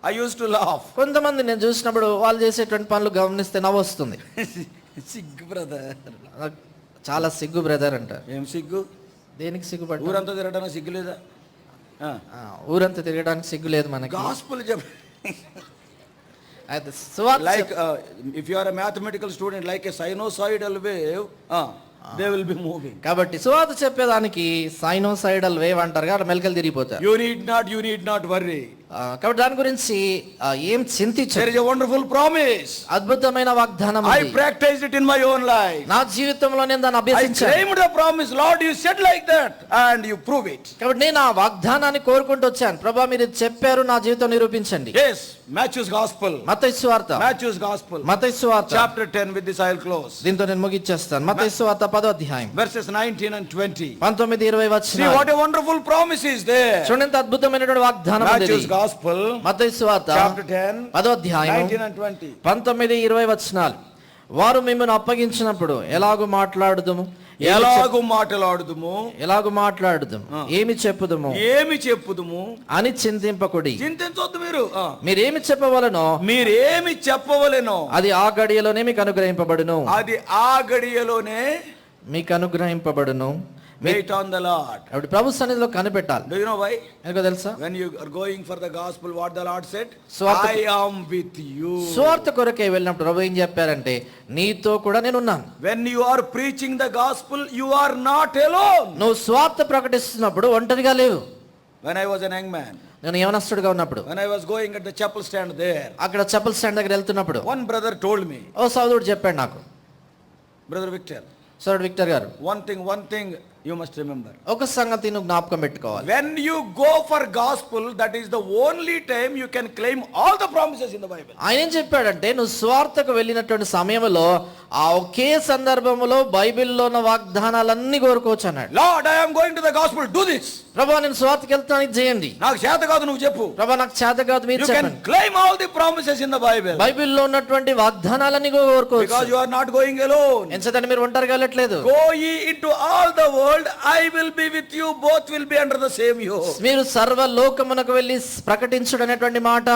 I used to laugh. కొంతమంది నేను చూసినప్పుడు వాళ్ళు చేసేటువంటి పనులు గమనిస్తే నవ్వు వస్తుంది. సిగ్గు బ్రదర్, చాలా సిగ్గు బ్రదర్ అంట. ఏం సిగ్గు? దేనికి సిగ్గుపడ్డ? ఊరంతా తిరగడానికి సిగ్గు లేదా? ఊరంతా తిరగడానికి సిగ్గు లేదు మనకి. గాస్పుల్ చెప్ప అయితే సువార్త like if you are a mathematical student, like a sinusoidal wave, they will be moving. కాబట్టి సువార్త చెప్పేదానికి సైనోసైడల్ వేవ్ అంటారు కదా, మెలకలు తిరిగిపోతారు. You need not worry. కాబట్టి దాని గురించి ఏం చింతించు. There is a wonderful promise. అద్భుతమైన వాగ్దానం I ఉంది. practiced it in my own life. నా జీవితంలో నేను దాన్ని I అభ్యసించాను. claimed the promise. Lord, you said like that and you prove it. కాబట్టి నేను ఆ వాగ్దానాన్ని కోరుకుంటూ వచ్చాను. ప్రభా మీరు ఇది చెప్పారు, నా జీవితం నిరూపించండి. Yes, Matthew's gospel. మత్తయి సువార్త Matthew's gospel. మత్తయి సువార్త Chapter 10, with this I will close. దీంతో నేను ముగించేస్తాను. మత్తయి సువార్త 10వ అధ్యాయం Verses 19 and 20. 19-20 See వచనాలు. what a wonderful promise is there. చూడండి ఎంత అద్భుతమైనటువంటి వాగ్దానం ఉంది. Matthew's gospel, మత్తయి సువార్త chapter 10, 10వ అధ్యాయం 19 and 20. 19-20 వచనాలు. వారు మిమ్మల్ని అప్పగించినప్పుడు ఎలాగూ మాట్లాడుదుము ఏమి చెప్పుదుము అని చింతింపకుడి. చింతించొద్దు మీరేమి చెప్పవలెనో అది ఆ గడియలోనే మీకు అనుగ్రహింపబడును. Wait on the Lord. అప్పుడు ప్రభు సన్నిధిలో కనిపెట్టాలి. Do you know why? ఎందుకో తెలుసా? When you are going for the gospel, what the Lord said? స్వార్థ- I am with you. స్వార్థ కొరకే వెళ్ళినప్పుడు ప్రభు ఏం చెప్పారంటే నీతో కూడా నేను ఉన్నాను. When you are preaching the gospel, you are not alone. నువ్వు స్వార్థ ప్రకటిస్తున్నప్పుడు ఒంటరిగా లేవు. When I was a young man, నేను యవనస్తుడిగా ఉన్నప్పుడు, when I was going at the chapel stand there, అక్కడ చప్పల్ స్టాండ్ దగ్గర వెళ్తున్నప్పుడు one brother told me, ఓ సోదరుడు చెప్పాడు నాకు, Brother Victor, సోదరుడు విక్టర్ గారు, one thing you must remember. ఒక సంగతి నువ్వు జ్ఞాపకం పెట్టుకోవాలి. When you go for gospel, that is the only time you can claim all the promises in the Bible. ఆయన ఏం చెప్పాడంటే నువ్వు స్వార్థకు వెళ్ళినటువంటి సమయంలో ఆ ఒకే సందర్భంలో బైబిల్లో ఉన్న వాగ్దానాలన్నీ కోరుకోవచ్చు అన్నాడు. Lord, I am going to the gospel, do this. ప్రభా నేను స్వార్థకి వెళ్తాను, ఇది చేయండి. నాకు చేత కాదు, నువ్వు చెప్పు. ప్రభా నాకు చేత కాదు, మీరు You can చెప్పండి. claim all the promises in the Bible. బైబిల్లో ఉన్నటువంటి వాగ్దానాలన్నీ కోరుకోవచ్చు. Because you are not going alone. ఎంచేతంటే మీరు ఒంటరిగా వెళ్ళట్లేదు. Go ye into all the world, I will be with you, both will be under the same yoke. మీరు సర్వలోకమునకు వెళ్ళి ప్రకటించుడు అనేటువంటి మాట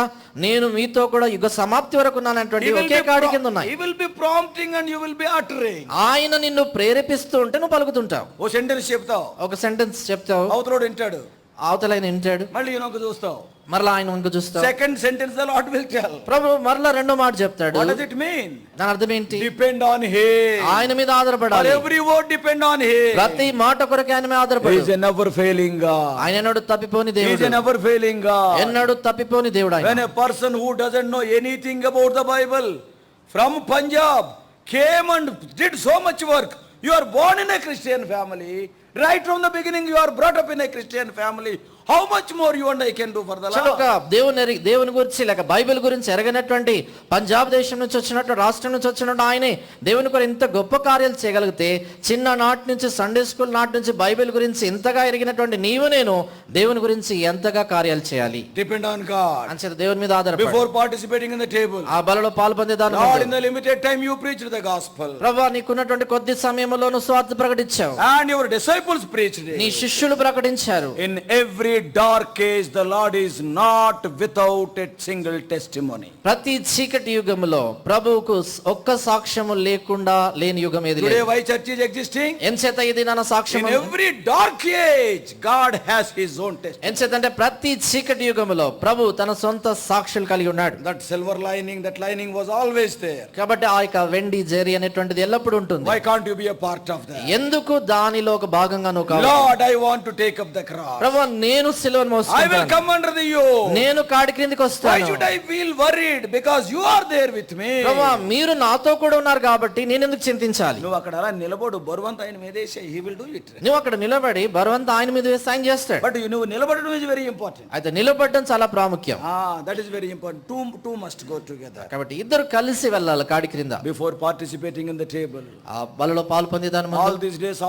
నేను మీతో కూడా యుగ సమాప్తి వరకు ఉన్నానటువంటి ఒకే కాడి కింద ఉన్నాయి. He will be prompting and you will be uttering. ఆయన నిన్ను ప్రేరేపిస్తూ ఉంటే నువ్వు పలుకుతుంటావు. ఓ సెంటెన్స్ చెప్తావు, ఒక సెంటెన్స్ చెప్తావు, అవతలోడు వింటాడు. అవతల ఆయన వింటాడు, మళ్ళీ ఈయనొక చూస్తావు. మరలా ఆయన వంక చూస్తావు. Second sentence the Lord will tell. ప్రభు మరలా రెండో మాట చెప్తాడు. What does it mean? దాని అర్థం ఏంటి? Depend on him. ఆయన మీద ఆధారపడాలి. Every word depend on him. ప్రతి మాట కొరకు ఆయన మీద ఆధారపడాలి. He is a never failing God. ఆయన ఎన్నడూ తప్పిపోని దేవుడు. He is a never failing God. ఎన్నడూ తప్పిపోని దేవుడు ఆయన. When a person who doesn't know anything about the Bible from Punjab came and did so much work. You are born in a Christian family. Right from the beginning you are brought up in a Christian family. How much more you and I can do for the Lord? దేవుని గురించి లేక Bible గురించి ఎరగనటువంటి పంజాబ్ దేశం నుంచి వచ్చినట్టు, రాష్ట్రం నుంచి వచ్చినట్టు ఆయనే దేవుని కొరకు ఇంత గొప్ప కార్యాలు చేయగలిగితే, చిన్న నాటి నుంచి సండే స్కూల్ నాటి నుంచి బైబిల్ గురించి ఇంతగా ఎరిగినటువంటి నీవు నేను దేవుని గురించి ఎంతగా కార్యాలు చేయాలి? Depend on God. అంచేత దేవుని మీద ఆధారపడి Before participating in the table, ఆ బలలో పాల్పొందేదాన్ని Lord, in the limited time you preached the gospel. ప్రభువా, నీకున్నటువంటి కొద్ది సమయంలోను స్వార్థ ప్రకటించావు. And your disciples preached it. నీ శిష్యులు ప్రకటించారు. In every dark age the Lord is not without a single testimony. ప్రతి చీకటి యుగములో ప్రభువుకు ఒక్క సాక్ష్యము లేకుండా లేని యుగం ఏది లేదు. Today why church is existing? ఎంచేత ఇది నా సాక్ష్యం. In every dark age God has his own testimony. ఎంచేతంటే ప్రతి చీకటి యుగములో ప్రభు తన సొంత సాక్షులు కలిగి ఉన్నాడు. That silver lining, that lining was always there. కాబట్టి ఆ యొక్క వెండి జెరీ అనేటువంటిది ఎల్లప్పుడూ ఉంటుంది. Why can't you be a part of that? ఎందుకు దానిలో ఒక భాగంగా నువ్వు కావాలి? Lord, I want to take up the cross. ప్రభు, నేను సిలువను I will మోసుకుంటాను. come under the yoke. నేను కాడి క్రిందికి Why వస్తాను. should I feel worried? Because you are there with me. ప్రభు, మీరు నాతో కూడా ఉన్నారు కాబట్టి నేను ఎందుకు చింతించాలి? నువ్వు అక్కడ అలా నిలబడు, బరువంత ఆయన మీదేసే, he will do it. నువ్వు అక్కడ నిలబడి బరువంతా ఆయన మీద వేసి ఆయన చేస్తాడు. But నువ్వు నిలబడడం is very important. అయితే నిలబడడం చాలా ప్రాముఖ్యం. That is very important. Two must go together. కాబట్టి ఇద్దరు కలిసి వెళ్ళాలి కాడి క్రింద. Before participating in the table, ఆ బలలో పాలు పొందేదాని ముందు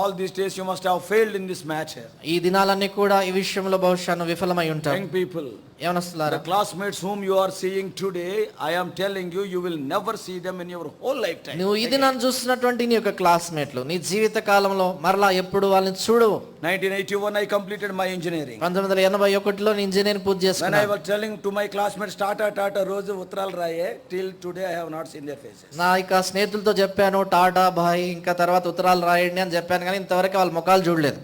all these days you must have failed in this matter. ఈ దినాలన్నీ కూడా ఈ విషయంలో బహుశా నువ్వు విఫలమై ఉంటావు. Young people, ఏమనొస్తున్నారా? the classmates whom you are seeing today, I am telling you, you will never see them in your whole lifetime. నువ్వు ఇది నన్ను చూస్తున్నటువంటి నీ యొక్క క్లాస్మేట్లు నీ జీవిత కాలంలో మరలా ఎప్పుడు వాళ్ళని చూడవు. 1981 I completed my engineering. 1981లో నేను ఇంజనీరింగ్ పూర్తి When I చేసుకున్నాను. was telling to my classmates, Tata రోజు ఉత్తరాలు రాయే, till today I have not seen their faces. నా యొక్క స్నేహితులతో చెప్పాను, టాటా బాయ్ ఇంకా తర్వాత ఉత్తరాలు రాయండి అని చెప్పాను, కానీ ఇంతవరకు వాళ్ళ ముఖాలు చూడలేదు.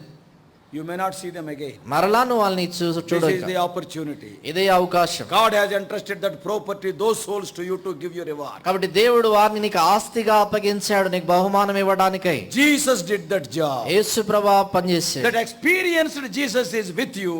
You may not see them again. మరలా నువ్వు వాళ్ళని This చూడవు. is the opportunity. ఇదే అవకాశం. God has entrusted that property, those souls to you to give you reward. కాబట్టి దేవుడు వారిని నీకు ఆస్తిగా అప్పగించాడు, నీకు బహుమానం ఇవ్వడానికై. Jesus did that job. యేసు ప్రభువు పనిచేశాడు. That experienced Jesus is with you.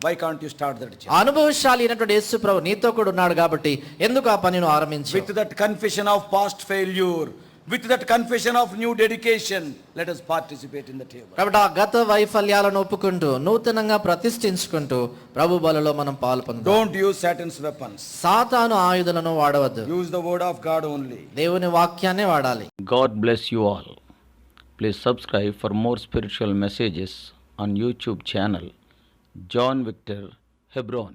Why can't you start that job? అనుభవశాలి అయినటువంటి యేసు ప్రభు నీతో కూడా ఉన్నాడు కాబట్టి ఎందుకు ఆ పనిని ఆరంభించు? With that confession of past failure, with that confession of new dedication, let us participate in the table. కాబట్టి ఆ గత వైఫల్యాలను ఒప్పుకుంటూ నూతనంగా ప్రతిష్ఠించుకుంటూ ప్రభు బలలో మనం పాల్పొందాం. Don't use Satan's weapons. సాతాను ఆయుధాలను వాడవద్దు. Use the word of God only. దేవుని వాక్యాన్నే వాడాలి. God bless you all. Please subscribe for more spiritual messages on YouTube channel John Victor Hebron.